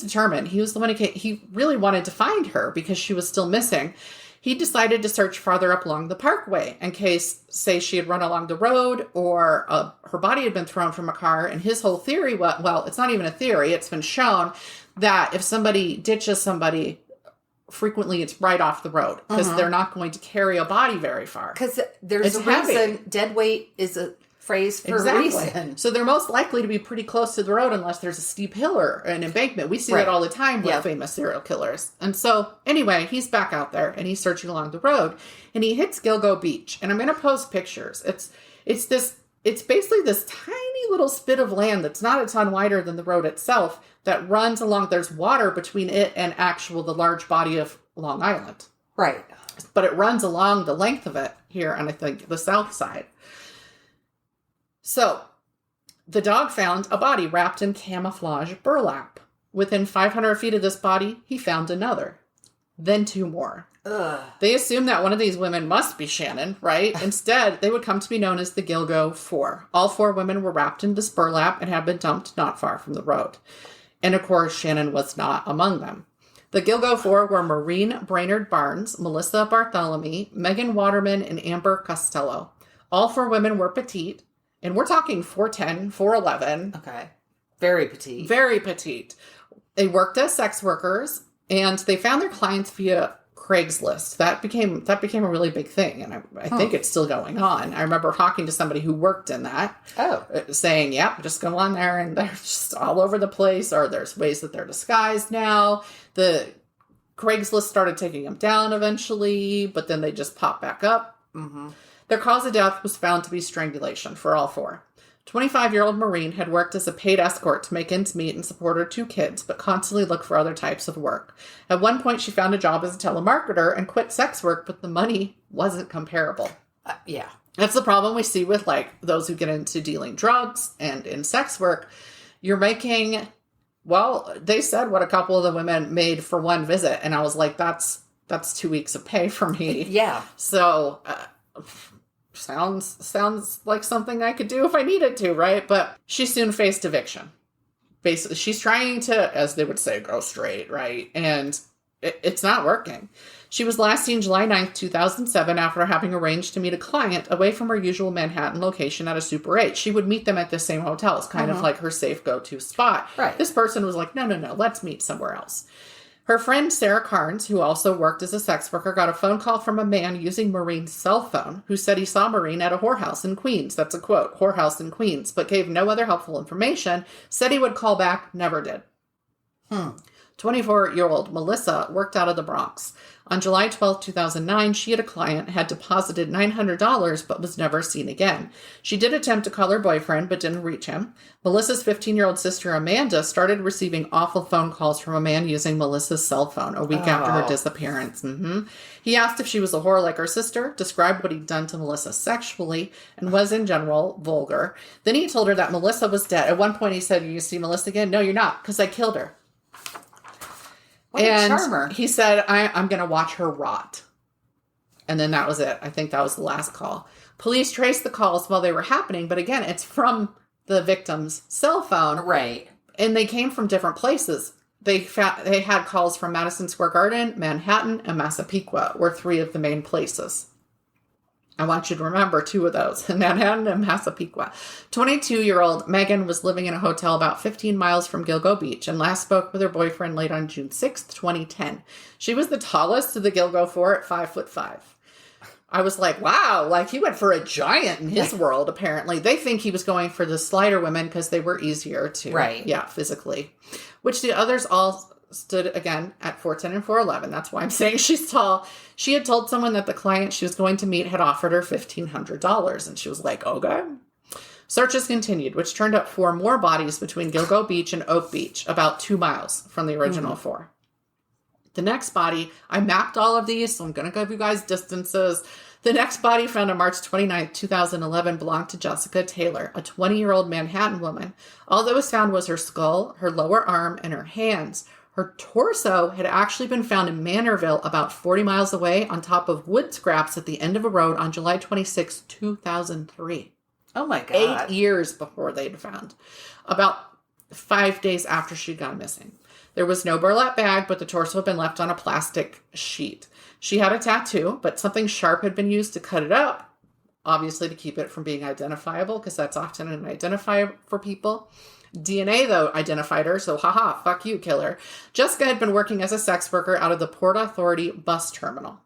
determined. He was the one he really wanted to find her because she was still missing. He decided to search farther up along the parkway in case, say, she had run along the road or her body had been thrown from a car. And his whole theory, well, it's not even a theory. It's been shown that if somebody ditches somebody, frequently it's right off the road because they're not going to carry a body very far. Because there's a reason dead weight is a phrase for a reason. So they're most likely to be pretty close to the road unless there's a steep hill or an embankment. We see that all the time with famous serial killers. And so anyway, he's back out there and he's searching along the road and he hits Gilgo Beach. And I'm going to post pictures. It's basically this tiny little spit of land that's not a ton wider than the road itself that runs along. There's water between it and the large body of Long Island. Right. But it runs along the length of it here on, I think, the south side. So the dog found a body wrapped in camouflage burlap. Within 500 feet of this body, he found another. Then 2 more. Ugh. They assumed that one of these women must be Shannon, right? Instead, they would come to be known as the Gilgo Four. All 4 women were wrapped into burlap and had been dumped not far from the road. And of course, Shannon was not among them. The Gilgo Four were Maureen Brainerd Barnes, Melissa Bartholomew, Megan Waterman, and Amber Costello. All 4 women were petite, and we're talking 4'10", 4'11". Okay. Very petite. Very petite. They worked as sex workers, and they found their clients via Craigslist. That became a really big thing, and I think it's still going on. I remember talking to somebody who worked in that. Saying, yep, just go on there, and they're just all over the place, or there's ways that they're disguised now. The Craigslist started taking them down eventually, but then they just popped back up. Mm-hmm. Their cause of death was found to be strangulation for all 4. 25-year-old Maureen had worked as a paid escort to make ends meet and support her 2 kids, but constantly looked for other types of work. At one point, she found a job as a telemarketer and quit sex work, but the money wasn't comparable. Yeah. That's the problem we see with, like, those who get into dealing drugs and in sex work. You're making, well, they said what a couple of the women made for one visit, and I was like, that's 2 weeks of pay for me. Yeah. So, sounds like something I could do if I needed to, right? But she soon faced eviction. Basically, she's trying to, as they would say, go straight, right? And it's not working. She was last seen July 9th, 2007, after having arranged to meet a client away from her usual Manhattan location at a Super 8. She would meet them at the same hotels, kind of like her safe go-to spot. Right. This person was like, no, let's meet somewhere else. Her friend Sarah Carnes, who also worked as a sex worker, got a phone call from a man using Maureen's cell phone who said he saw Maureen at a whorehouse in Queens. That's a quote, whorehouse in Queens, but gave no other helpful information, said he would call back, never did. 24-year-old Melissa worked out of the Bronx. On July 12, 2009, she had a client, had deposited $900, but was never seen again. She did attempt to call her boyfriend, but didn't reach him. Melissa's 15-year-old sister, Amanda, started receiving awful phone calls from a man using Melissa's cell phone a week after her disappearance. He asked if she was a whore like her sister, described what he'd done to Melissa sexually, and was in general vulgar. Then he told her that Melissa was dead. At one point, he said, "You see Melissa again?" "No, you're not, because I killed her." What a charmer. He said, I'm going to watch her rot. And then that was it. I think that was the last call. Police traced the calls while they were happening, but again, it's from the victim's cell phone. Right. And they came from different places. They had calls from Madison Square Garden, Manhattan, and Massapequa were 3 of the main places. I want you to remember 2 of those, Manhattan and Massapequa. 22-year-old Megan was living in a hotel about 15 miles from Gilgo Beach and last spoke with her boyfriend late on June 6th, 2010. She was the tallest of the Gilgo Four at 5'5". I was like, wow, like he went for a giant in his world, apparently. They think he was going for the slighter women because they were easier to, physically. Which the others all stood, again, at 4'10" and 4'11". That's why I'm saying she's tall. She had told someone that the client she was going to meet had offered her $1,500, and she was like, okay. Searches continued, which turned up 4 more bodies between Gilgo Beach and Oak Beach, about 2 miles from the original 4. The next body, I mapped all of these, so I'm going to give you guys distances. The next body found on March 29th, 2011 belonged to Jessica Taylor, a 20-year-old Manhattan woman. All that was found was her skull, her lower arm, and her hands. Her torso had actually been found in Manorville, about 40 miles away, on top of wood scraps at the end of a road on July 26, 2003. Oh my God. 8 years before they'd found. About 5 days after she'd gone missing. There was no burlap bag, but the torso had been left on a plastic sheet. She had a tattoo, but something sharp had been used to cut it up, obviously to keep it from being identifiable, because that's often an identifier for people. DNA, though, identified her, so haha, fuck you, killer. Jessica had been working as a sex worker out of the Port Authority bus terminal.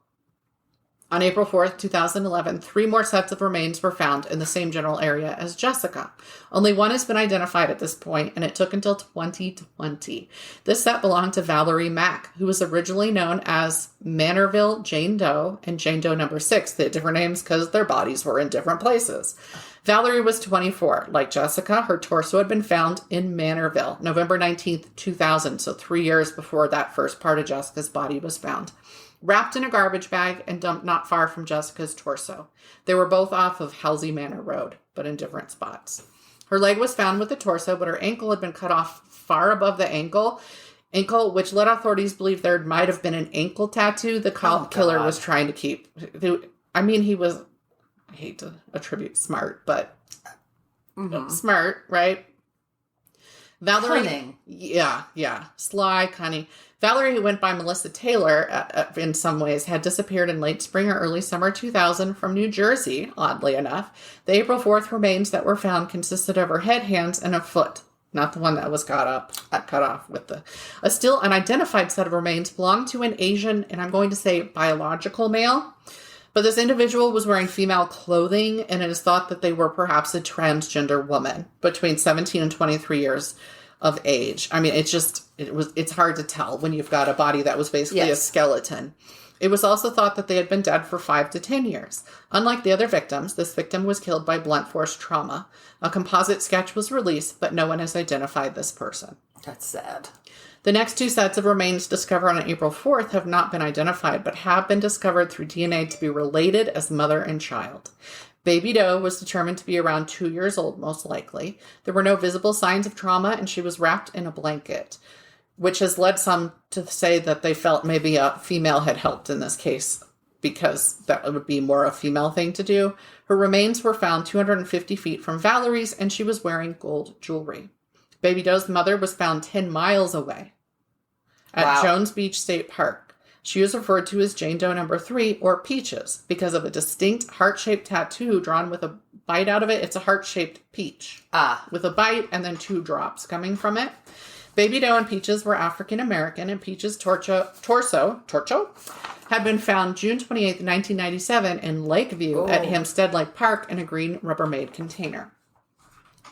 On April 4th, 2011, 3 more sets of remains were found in the same general area as Jessica. Only one has been identified at this point, and it took until 2020. This set belonged to Valerie Mack, who was originally known as Manorville Jane Doe and Jane Doe number 6. They had different names because their bodies were in different places. Valerie was 24. Like Jessica, her torso had been found in Manorville, November 19th, 2000, so 3 years before that first part of Jessica's body was found. Wrapped in a garbage bag and dumped not far from Jessica's torso. They were both off of Halsey Manor Road, but in different spots. Her leg was found with the torso, but her ankle had been cut off far above the ankle, ankle, which led authorities believe there might have been an ankle tattoo the killer was trying to keep. I mean, he was, I hate to attribute smart, but smart, right? Valerie. Cunning. Yeah. Sly, cunning. Valerie, who went by Melissa Taylor in some ways, had disappeared in late spring or early summer 2000 from New Jersey, oddly enough. The April 4th remains that were found consisted of her head, hands, and a foot. Not the one that was cut off with a still unidentified set of remains belonged to an Asian, and I'm going to say biological male. But this individual was wearing female clothing, and it is thought that they were perhaps a transgender woman between 17 and 23 years of age. I mean, it's hard to tell when you've got a body that was basically a skeleton. It was also thought that they had been dead for 5 to 10 years. Unlike the other victims, this victim was killed by blunt force trauma. A composite sketch was released, but no one has identified this person. That's sad. The next 2 sets of remains discovered on April 4th have not been identified, but have been discovered through DNA to be related as mother and child. Baby Doe was determined to be around 2 years old, most likely. There were no visible signs of trauma, and she was wrapped in a blanket, which has led some to say that they felt maybe a female had helped in this case, because that would be more a female thing to do. Her remains were found 250 feet from Valerie's, and she was wearing gold jewelry. Baby Doe's mother was found 10 miles away at Jones Beach State Park. She was referred to as Jane Doe number 3, or Peaches, because of a distinct heart-shaped tattoo drawn with a bite out of it. It's a heart-shaped peach with a bite and then 2 drops coming from it. Baby Doe and Peaches were African-American, and Peaches' torso had been found June 28, 1997 in Lakeview at Hempstead Lake Park in a green Rubbermaid container.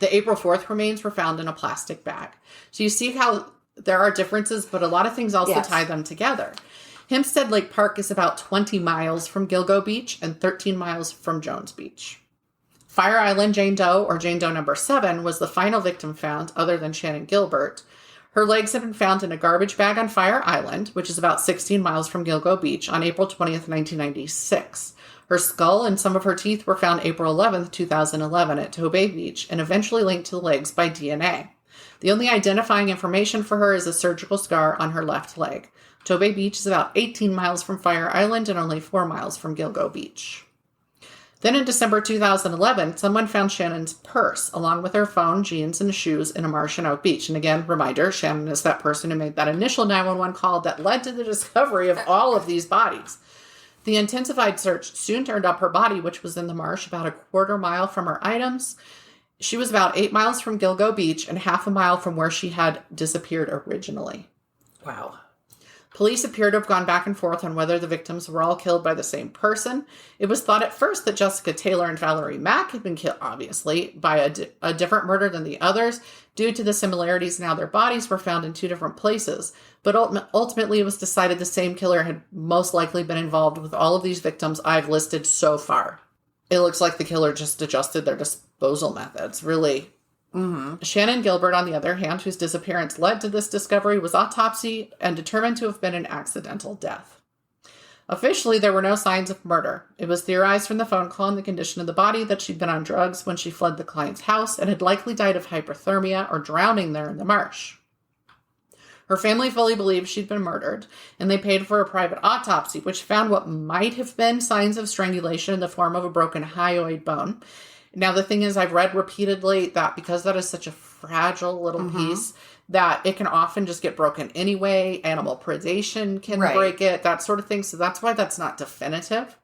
The April 4th remains were found in a plastic bag. So you see how there are differences, but a lot of things also tie them together. Hempstead Lake Park is about 20 miles from Gilgo Beach and 13 miles from Jones Beach. Fire Island Jane Doe, or Jane Doe number 7, was the final victim found, other than Shannon Gilbert. Her legs had been found in a garbage bag on Fire Island, which is about 16 miles from Gilgo Beach, on April 20th, 1996. Her skull and some of her teeth were found April 11th, 2011 at Tobay Beach, and eventually linked to the legs by DNA. The only identifying information for her is a surgical scar on her left leg. Tobay Beach is about 18 miles from Fire Island and only 4 miles from Gilgo Beach. Then in December 2011, someone found Shannon's purse, along with her phone, jeans, and shoes in a marsh in Oak Beach. And again, reminder, Shannon is that person who made that initial 911 call that led to the discovery of all of these bodies. The intensified search soon turned up her body, which was in the marsh about a quarter mile from her items. She was about 8 miles from Gilgo Beach and half a mile from where she had disappeared originally. Wow. Police appear to have gone back and forth on whether the victims were all killed by the same person. It was thought at first that Jessica Taylor and Valerie Mack had been killed, obviously, by a different murder than the others, due to the similarities in how their bodies were found in 2 different places. But ultimately, it was decided the same killer had most likely been involved with all of these victims I've listed so far. It looks like the killer just adjusted their disposal methods, really. Mm-hmm. Shannon Gilbert, on the other hand, whose disappearance led to this discovery, was autopsied and determined to have been an accidental death. Officially, there were no signs of murder. It was theorized from the phone call and the condition of the body that she'd been on drugs when she fled the client's house and had likely died of hypothermia or drowning there in the marsh. Her family fully believed she'd been murdered, and they paid for a private autopsy, which found what might have been signs of strangulation in the form of a broken hyoid bone. Now, the thing is, I've read repeatedly that because that is such a fragile little piece, that it can often just get broken anyway. Animal predation can break it, that sort of thing. So that's why that's not definitive.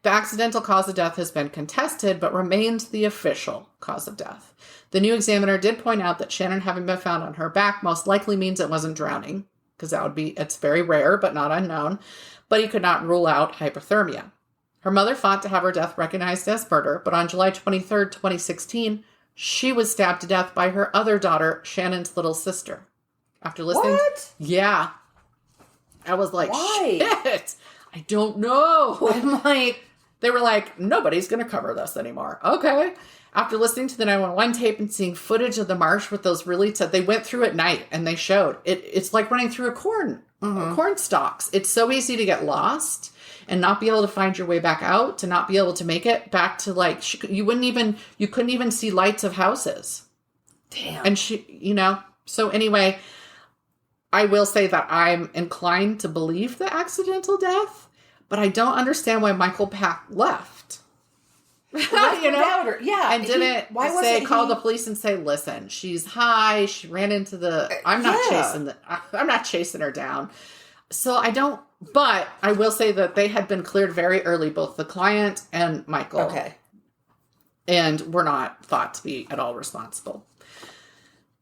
The accidental cause of death has been contested, but remains the official cause of death. The new examiner did point out that Shannon having been found on her back most likely means it wasn't drowning, because it's very rare, but not unknown. But he could not rule out hypothermia. Her mother fought to have her death recognized as murder, but on July 23, 2016, she was stabbed to death by her other daughter, Shannon's little sister. After listening... What? Yeah. I was like, why? Shit! I don't know. I'm like... They were like, nobody's going to cover this anymore. Okay. After listening to the 911 tape and seeing footage of the marsh with those they went through at night and they showed. It's like running through a corn stalks. It's so easy to get lost and not be able to find your way back out, to not be able to make it back to you couldn't even see lights of houses. Damn. And so anyway, I will say that I'm inclined to believe the accidental death, but I don't understand why Michael Pack left. Yeah. And didn't call the police and say, listen, she's high. She ran into I'm not chasing her down. So but I will say that they had been cleared very early, both the client and Michael. Okay. And were not thought to be at all responsible.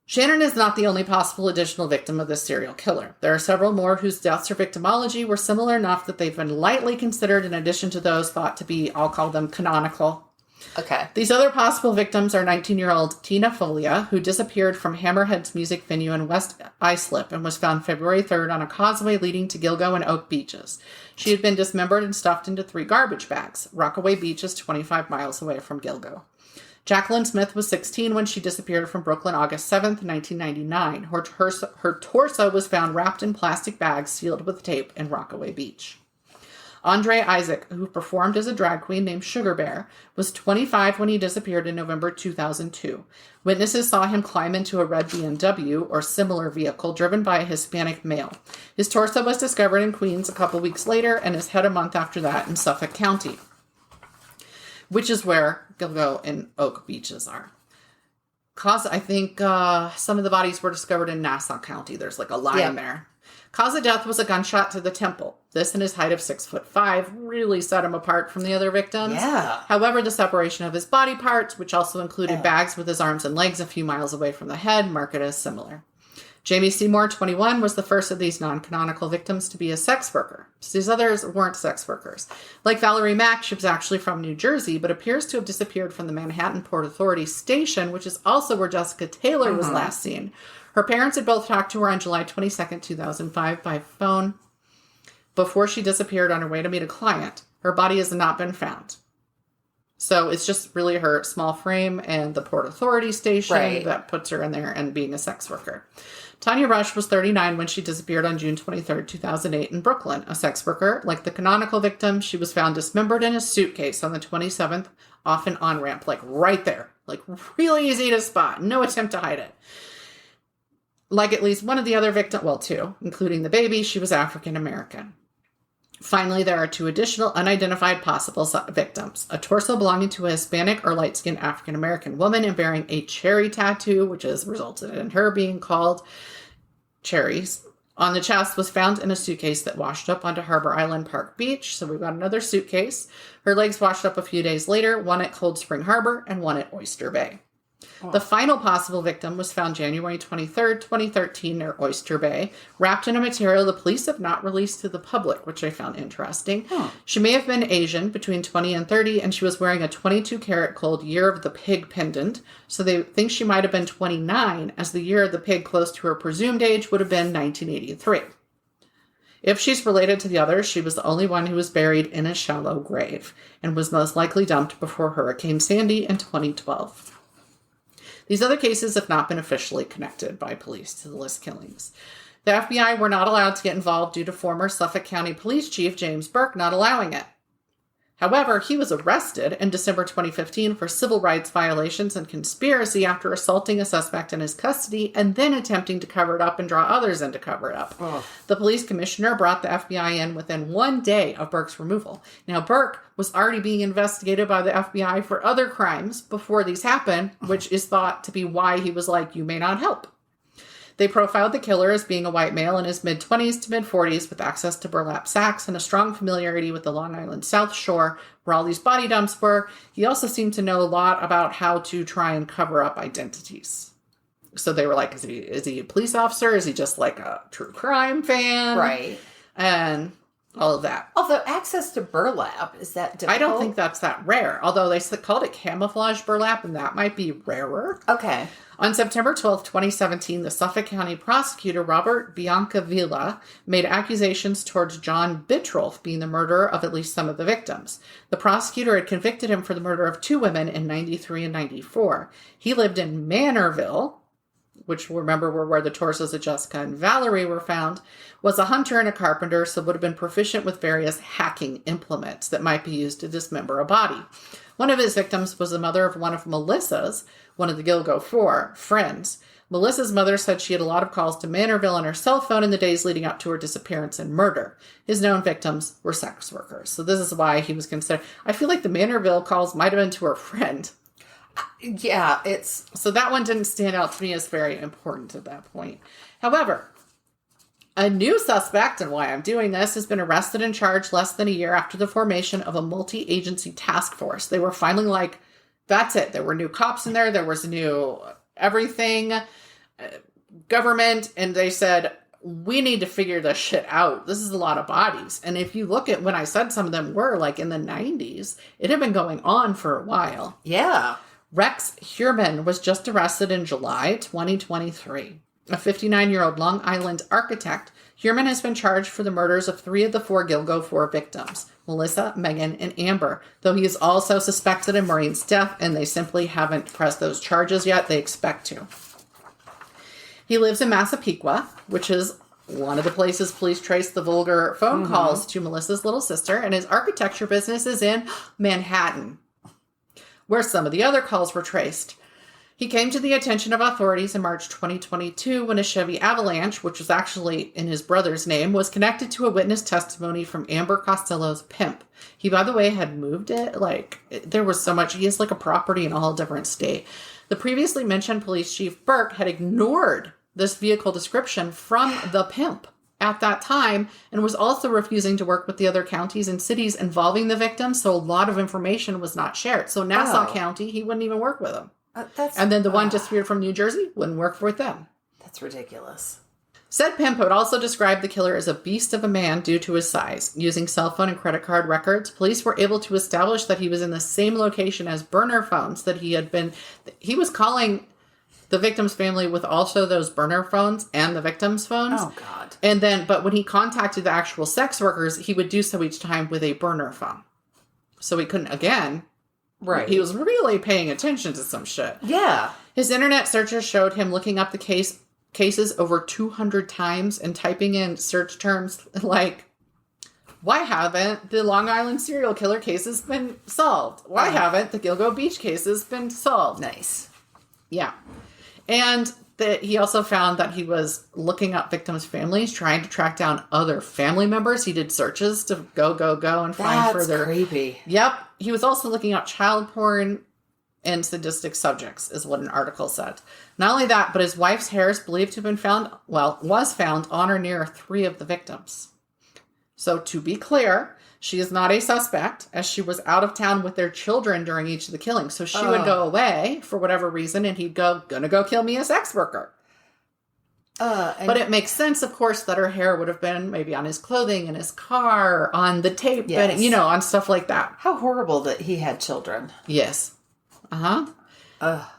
Shannon is not the only possible additional victim of this serial killer. There are several more whose deaths or victimology were similar enough that they've been lightly considered in addition to those thought to be, I'll call them canonical. Okay. These other possible victims are 19-year-old Tina Folia, who disappeared from Hammerhead's music venue in West Islip and was found February 3rd on a causeway leading to Gilgo and Oak beaches. She had been dismembered and stuffed into 3 garbage bags. Rockaway Beach is 25 miles away from Gilgo. Jacqueline Smith was 16 when she disappeared from Brooklyn August 7th, 1999. Her torso was found wrapped in plastic bags sealed with tape in Rockaway Beach. Andre Isaac, who performed as a drag queen named Sugar Bear, was 25 when he disappeared in November 2002. Witnesses saw him climb into a red BMW or similar vehicle driven by a Hispanic male. His torso was discovered in Queens a couple weeks later and his head a month after that in Suffolk County, which is where Gilgo and Oak beaches are. I think some of the bodies were discovered in Nassau County. There's like a line there. Cause of death was a gunshot to the temple. This and his height of 6'5" really set him apart from the other victims. Yeah. However, the separation of his body parts, which also included bags with his arms and legs a few miles away from the head, mark it as similar. Jamie Seymour, 21, was the first of these non-canonical victims to be a sex worker. So these others weren't sex workers. Like Valerie Mack, she was actually from New Jersey, but appears to have disappeared from the Manhattan Port Authority station, which is also where Jessica Taylor was last seen. Her parents had both talked to her on July 22nd, 2005 by phone before she disappeared on her way to meet a client. Her body has not been found. So it's just really her small frame and the Port Authority station that puts her in there and being a sex worker. Tanya Rush was 39 when she disappeared on June 23rd, 2008 in Brooklyn. A sex worker, like the canonical victim, she was found dismembered in a suitcase on the 27th off an on-ramp, like right there. Like really easy to spot. No attempt to hide it. Like at least one of the other victims, well, 2, including the baby, she was African American. Finally, there are 2 additional unidentified possible victims. A torso belonging to a Hispanic or light-skinned African American woman and bearing a cherry tattoo, which has resulted in her being called Cherries, on the chest was found in a suitcase that washed up onto Harbor Island Park Beach. So we've got another suitcase. Her legs washed up a few days later, one at Cold Spring Harbor and one at Oyster Bay. Oh. The final possible victim was found January 23rd, 2013 near Oyster Bay, wrapped in a material the police have not released to the public, which I found interesting. Huh. She may have been Asian, between 20 and 30, and she was wearing a 22-karat gold Year of the Pig pendant, so they think she might have been 29, as the Year of the Pig close to her presumed age would have been 1983. If she's related to the others, she was the only one who was buried in a shallow grave, and was most likely dumped before Hurricane Sandy in 2012. These other cases have not been officially connected by police to the list killings. The FBI were not allowed to get involved due to former Suffolk County Police Chief James Burke not allowing it. However, he was arrested in December 2015 for civil rights violations and conspiracy after assaulting a suspect in his custody and then attempting to cover it up and draw others in to cover it up. Oh. The police commissioner brought the FBI in within 1 day of Burke's removal. Now, Burke was already being investigated by the FBI for other crimes before these happened, which is thought to be why he was like, you may not help. They profiled the killer as being a white male in his mid-20s to mid-40s with access to burlap sacks and a strong familiarity with the Long Island South Shore, where all these body dumps were. He also seemed to know a lot about how to try and cover up identities. So they were like, is he a police officer? Is he just like a true crime fan? Right. And all of that. Although access to burlap, is that difficult? I don't think that's that rare. Although they called it camouflage burlap, and that might be rarer. Okay. On September 12, 2017, the Suffolk County prosecutor, Robert Biancavilla, made accusations towards John Bittrolf being the murderer of at least some of the victims. The prosecutor had convicted him for the murder of 2 women in 93 and 94. He lived in Manorville, which remember were where the torsos of Jessica and Valerie were found, was a hunter and a carpenter, so would have been proficient with various hacking implements that might be used to dismember a body. One of his victims was the mother of one of Melissa's, one of the Gilgo 4 friends. Melissa's mother said she had a lot of calls to Manorville on her cell phone in the days leading up to her disappearance and murder. His known victims were sex workers. So this is why he was considered... I feel like the Manorville calls might have been to her friend. Yeah, it's... So that one didn't stand out to me as very important at that point. However, a new suspect, and why I'm doing this, has been arrested and charged less than a year after the formation of a multi-agency task force. They were finally like, that's it. There were new cops in there. There was new everything, government, and they said, we need to figure this shit out. This is a lot of bodies. And if you look at when I said some of them were like in the 90s, it had been going on for a while. Yeah. Rex Heuermann was just arrested in July 2023. A 59-year-old Long Island architect, Heuermann has been charged for the murders of 3 of the 4 Gilgo 4 victims, Melissa, Megan, and Amber, though he is also suspected in Maureen's death, and they simply haven't pressed those charges yet. They expect to. He lives in Massapequa, which is one of the places police trace the vulgar phone calls to Melissa's little sister, and his architecture business is in Manhattan, where some of the other calls were traced. He came to the attention of authorities in March 2022 when a Chevy Avalanche, which was actually in his brother's name, was connected to a witness testimony from Amber Costello's pimp. He, by the way, had moved it. There was so much. He has a property in a whole different state. The previously mentioned police chief Burke had ignored this vehicle description from the pimp at that time and was also refusing to work with the other counties and cities involving the victims. So a lot of information was not shared. So Nassau County, he wouldn't even work with them. And then the one disappeared from New Jersey wouldn't work with them. That's ridiculous. Said pimp would also describe the killer as a beast of a man due to his size. Using cell phone and credit card records, police were able to establish that he was in the same location as burner phones that he had been... He was calling the victim's family with also those burner phones and the victim's phones. Oh, God. And then, but when he contacted the actual sex workers, he would do so each time with a burner phone. So he couldn't, again... Right. He was really paying attention to some shit. Yeah. His internet searches showed him looking up the cases over 200 times and typing in search terms like, why haven't the Long Island serial killer cases been solved? Why haven't the Gilgo Beach cases been solved? Nice. Yeah. And he also found that he was looking up victims' families, trying to track down other family members. He did searches to go and find further. That's creepy. Yep. He was also looking up child porn and sadistic subjects, is what an article said. Not only that, but his wife's hair is believed to have been was found on or near 3 of the victims. So to be clear, she is not a suspect, as she was out of town with their children during each of the killings. So she would go away for whatever reason, and he'd go, gonna go kill me a sex worker. But it makes sense, of course, that her hair would have been maybe on his clothing, in his car, on the tape, yes. and, on stuff like that. How horrible that he had children. Yes.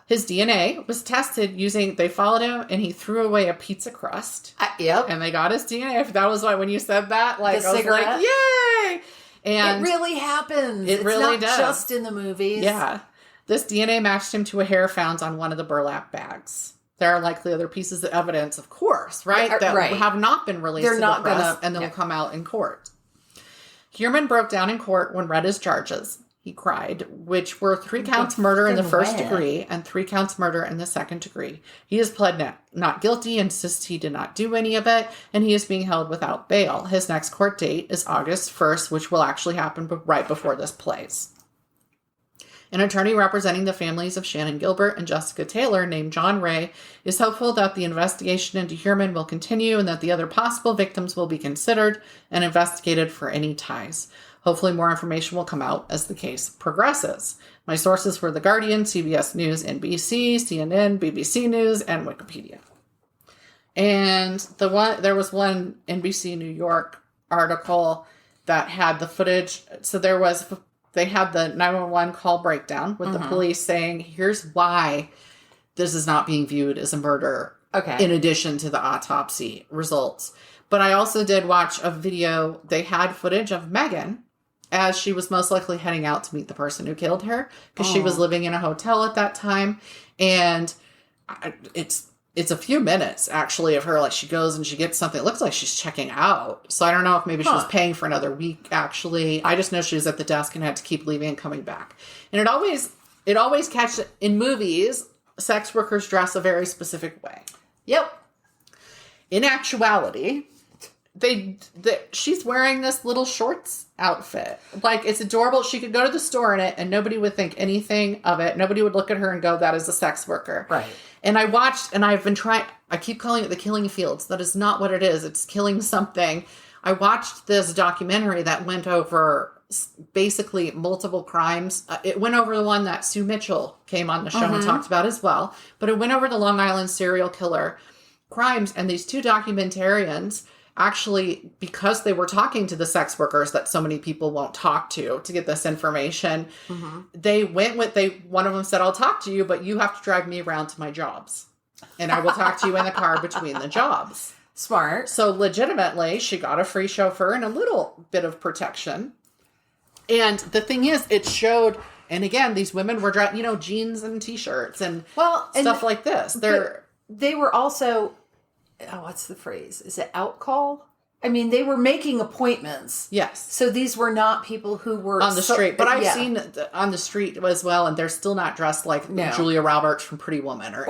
His DNA was tested they followed him, and he threw away a pizza crust. Yep. And they got his DNA. That was why when you said that, the I was cigarette? like, yay! And it really happens. It really does. It's not just in the movies. Yeah. This DNA matched him to a hair found on one of the burlap bags. There are likely other pieces of evidence, of course, right? That have not been released to the press, and then will come out in court. Heuermann broke down in court when read his charges. He cried, which were 3 counts murder in the first degree and 3 counts murder in the second degree. He has pled not guilty, insists he did not do any of it, and he is being held without bail. His next court date is August 1st, which will actually happen right before this plays. An attorney representing the families of Shannon Gilbert and Jessica Taylor, named John Ray, is hopeful that the investigation into Heuermann will continue and that the other possible victims will be considered and investigated for any ties. Hopefully more information will come out as the case progresses. My sources were The Guardian, CBS News, NBC, CNN, BBC News, and Wikipedia. And there was one NBC New York article that had the footage. So they had the 911 call breakdown with the police saying, here's why this is not being viewed as a murder. Okay. In addition to the autopsy results. But I also did watch a video. They had footage of Megan as she was most likely heading out to meet the person who killed her, because she was living in a hotel at that time. And it's a few minutes, actually, of her, she goes and she gets something. It looks like she's checking out. So I don't know if maybe she was paying for another week, actually. I just know she was at the desk and had to keep leaving and coming back. And it always catches in movies, sex workers dress a very specific way. Yep. In actuality, she's wearing this little shorts outfit. Like, it's adorable. She could go to the store in it and nobody would think anything of it. Nobody would look at her and go, that is a sex worker. Right. And I watched, and I've been trying, I keep calling it the killing fields. That is not what it is. It's killing something. I watched this documentary that went over basically multiple crimes. It went over the one that Sue Mitchell came on the show and talked about as well. But it went over the Long Island serial killer crimes. And these two documentarians actually, because they were talking to the sex workers that so many people won't talk to get this information, they went with, one of them said, I'll talk to you, but you have to drive me around to my jobs. And I will talk to you in the car between the jobs. Smart. So legitimately, she got a free chauffeur and a little bit of protection. And the thing is, it showed, and again, these women were dressed, jeans and t-shirts and stuff like this. They were also, what's the phrase? Is it out call? I mean, they were making appointments. Yes. So these were not people who were on the street. But I've seen on the street as well, and they're still not dressed like Julia Roberts from Pretty Woman or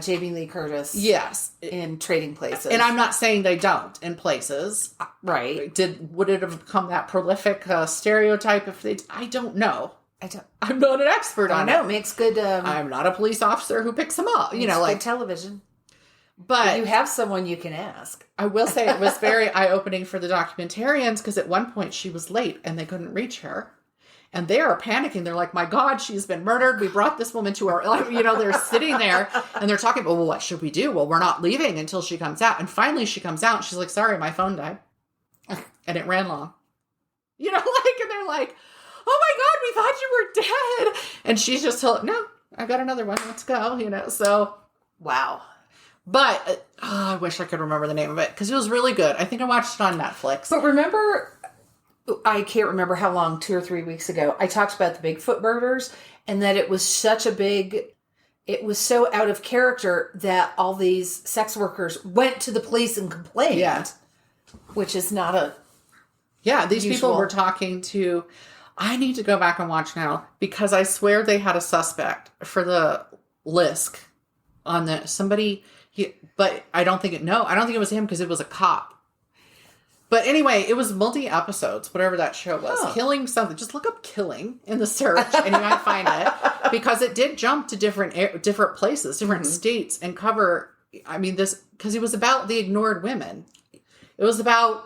Jamie Lee Curtis. Yes. In Trading Places. And I'm not saying they don't in places. Right. Would it have become that prolific stereotype if they? I don't know. I'm not an expert on it. I know. It makes good. I'm not a police officer who picks them up. Good television. But you have someone you can ask. I will say it was very eye-opening for the documentarians because at one point she was late and they couldn't reach her. And they are panicking. They're like, my God, she's been murdered. We brought this woman to our, they're sitting there and they're talking, well, what should we do? Well, we're not leaving until she comes out. And finally she comes out and she's like, sorry, my phone died. And it ran long. And they're like, oh my God, we thought you were dead. And she's just told, no, I got another one. Let's go, so. Wow. But I wish I could remember the name of it because it was really good. I think I watched it on Netflix. But remember, I can't remember how long, 2 or 3 weeks ago, I talked about the Bigfoot murders and that it was it was so out of character that all these sex workers went to the police and complained. Yeah. Which is not a these people were talking to, I need to go back and watch now because I swear they had a suspect for the Lisk on but I don't think it was him because it was a cop. But anyway, it was multi-episodes, whatever that show was. Oh. Killing something. Just look up killing in the search and you might find it. Because it did jump to different places, different states and cover, because it was about the ignored women. It was about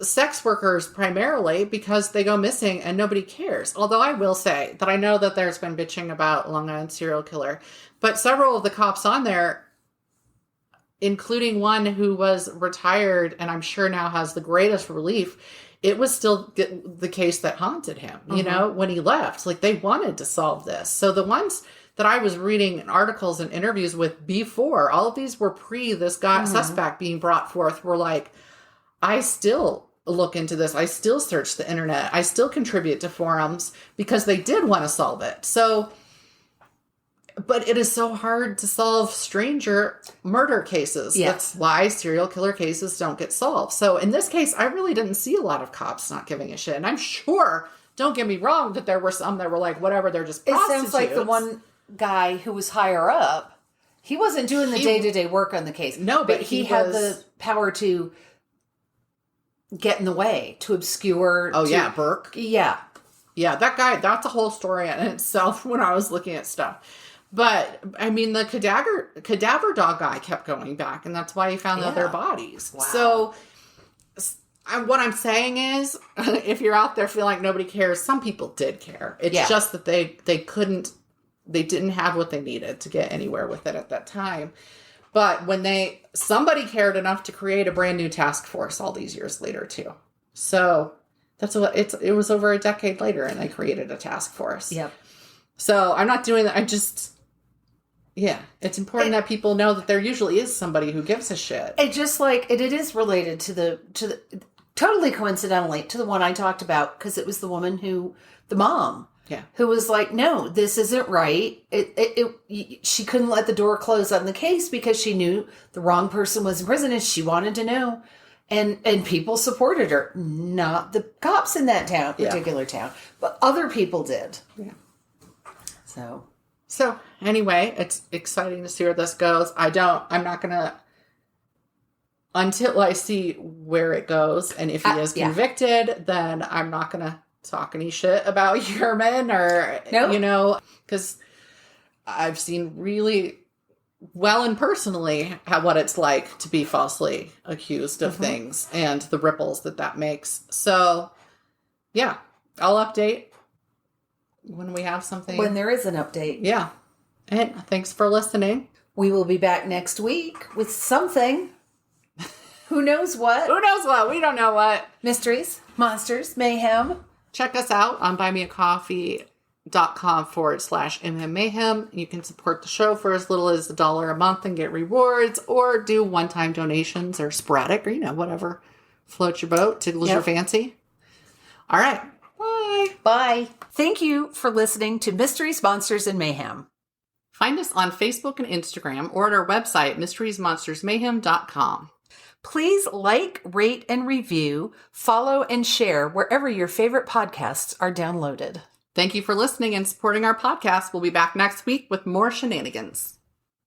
sex workers primarily because they go missing and nobody cares. Although I will say that I know that there's been bitching about Long Island serial killer, but several of the cops on there, including one who was retired and I'm sure now has the greatest relief, it was still the case that haunted him, when he left. Like, they wanted to solve this. So the ones that I was reading articles and interviews with before, all of these were pre this guy suspect being brought forth, were like, I still look into this. I still search the internet. I still contribute to forums because they did want to solve it. So, but it is so hard to solve stranger murder cases. Yes. That's why serial killer cases don't get solved. So in this case, I really didn't see a lot of cops not giving a shit. And I'm sure, don't get me wrong, that there were some that were like, whatever, they're just prostitutes. It sounds like the one guy who was higher up, he wasn't doing the day-to-day work on the case. No, but he had the power to get in the way, to obscure. Oh, yeah, Burke. Yeah. Yeah, that guy, that's a whole story in itself when I was looking at stuff. But, the cadaver dog guy kept going back, and that's why he found other bodies. Wow. So, what I'm saying is, if you're out there feeling like nobody cares, some people did care. It's just that they didn't have what they needed to get anywhere with it at that time. But when somebody cared enough to create a brand new task force all these years later, too. So, that's what it was over a decade later, and they created a task force. Yep. So, I'm not doing that. It's important that people know that there usually is somebody who gives a shit. It just like it is related to the totally coincidentally to the one I talked about, because it was the woman the mom, who was like, no, this isn't right. She couldn't let the door close on the case because she knew the wrong person was in prison and she wanted to know. And people supported her, not the cops in that particular town, but other people did. Yeah. So. So anyway, it's exciting to see where this goes. I'm not going to, until I see where it goes. And if he is convicted, then I'm not going to talk any shit about Yerman or, because I've seen really well and personally what it's like to be falsely accused of things and the ripples that makes. So yeah, I'll update when we have something. When there is an update. Yeah. And thanks for listening. We will be back next week with something. Who knows what? Who knows what? We don't know what. Mysteries, monsters, mayhem. Check us out on buymeacoffee.com/MM Mayhem. You can support the show for as little as $1 a month and get rewards, or do one-time donations or sporadic, or whatever floats your boat, tickles your fancy. All right. Bye. Bye. Thank you for listening to Mysteries, Monsters, and Mayhem. Find us on Facebook and Instagram or at our website, mysteriesmonstersmayhem.com. Please like, rate, and review, follow, and share wherever your favorite podcasts are downloaded. Thank you for listening and supporting our podcast. We'll be back next week with more shenanigans.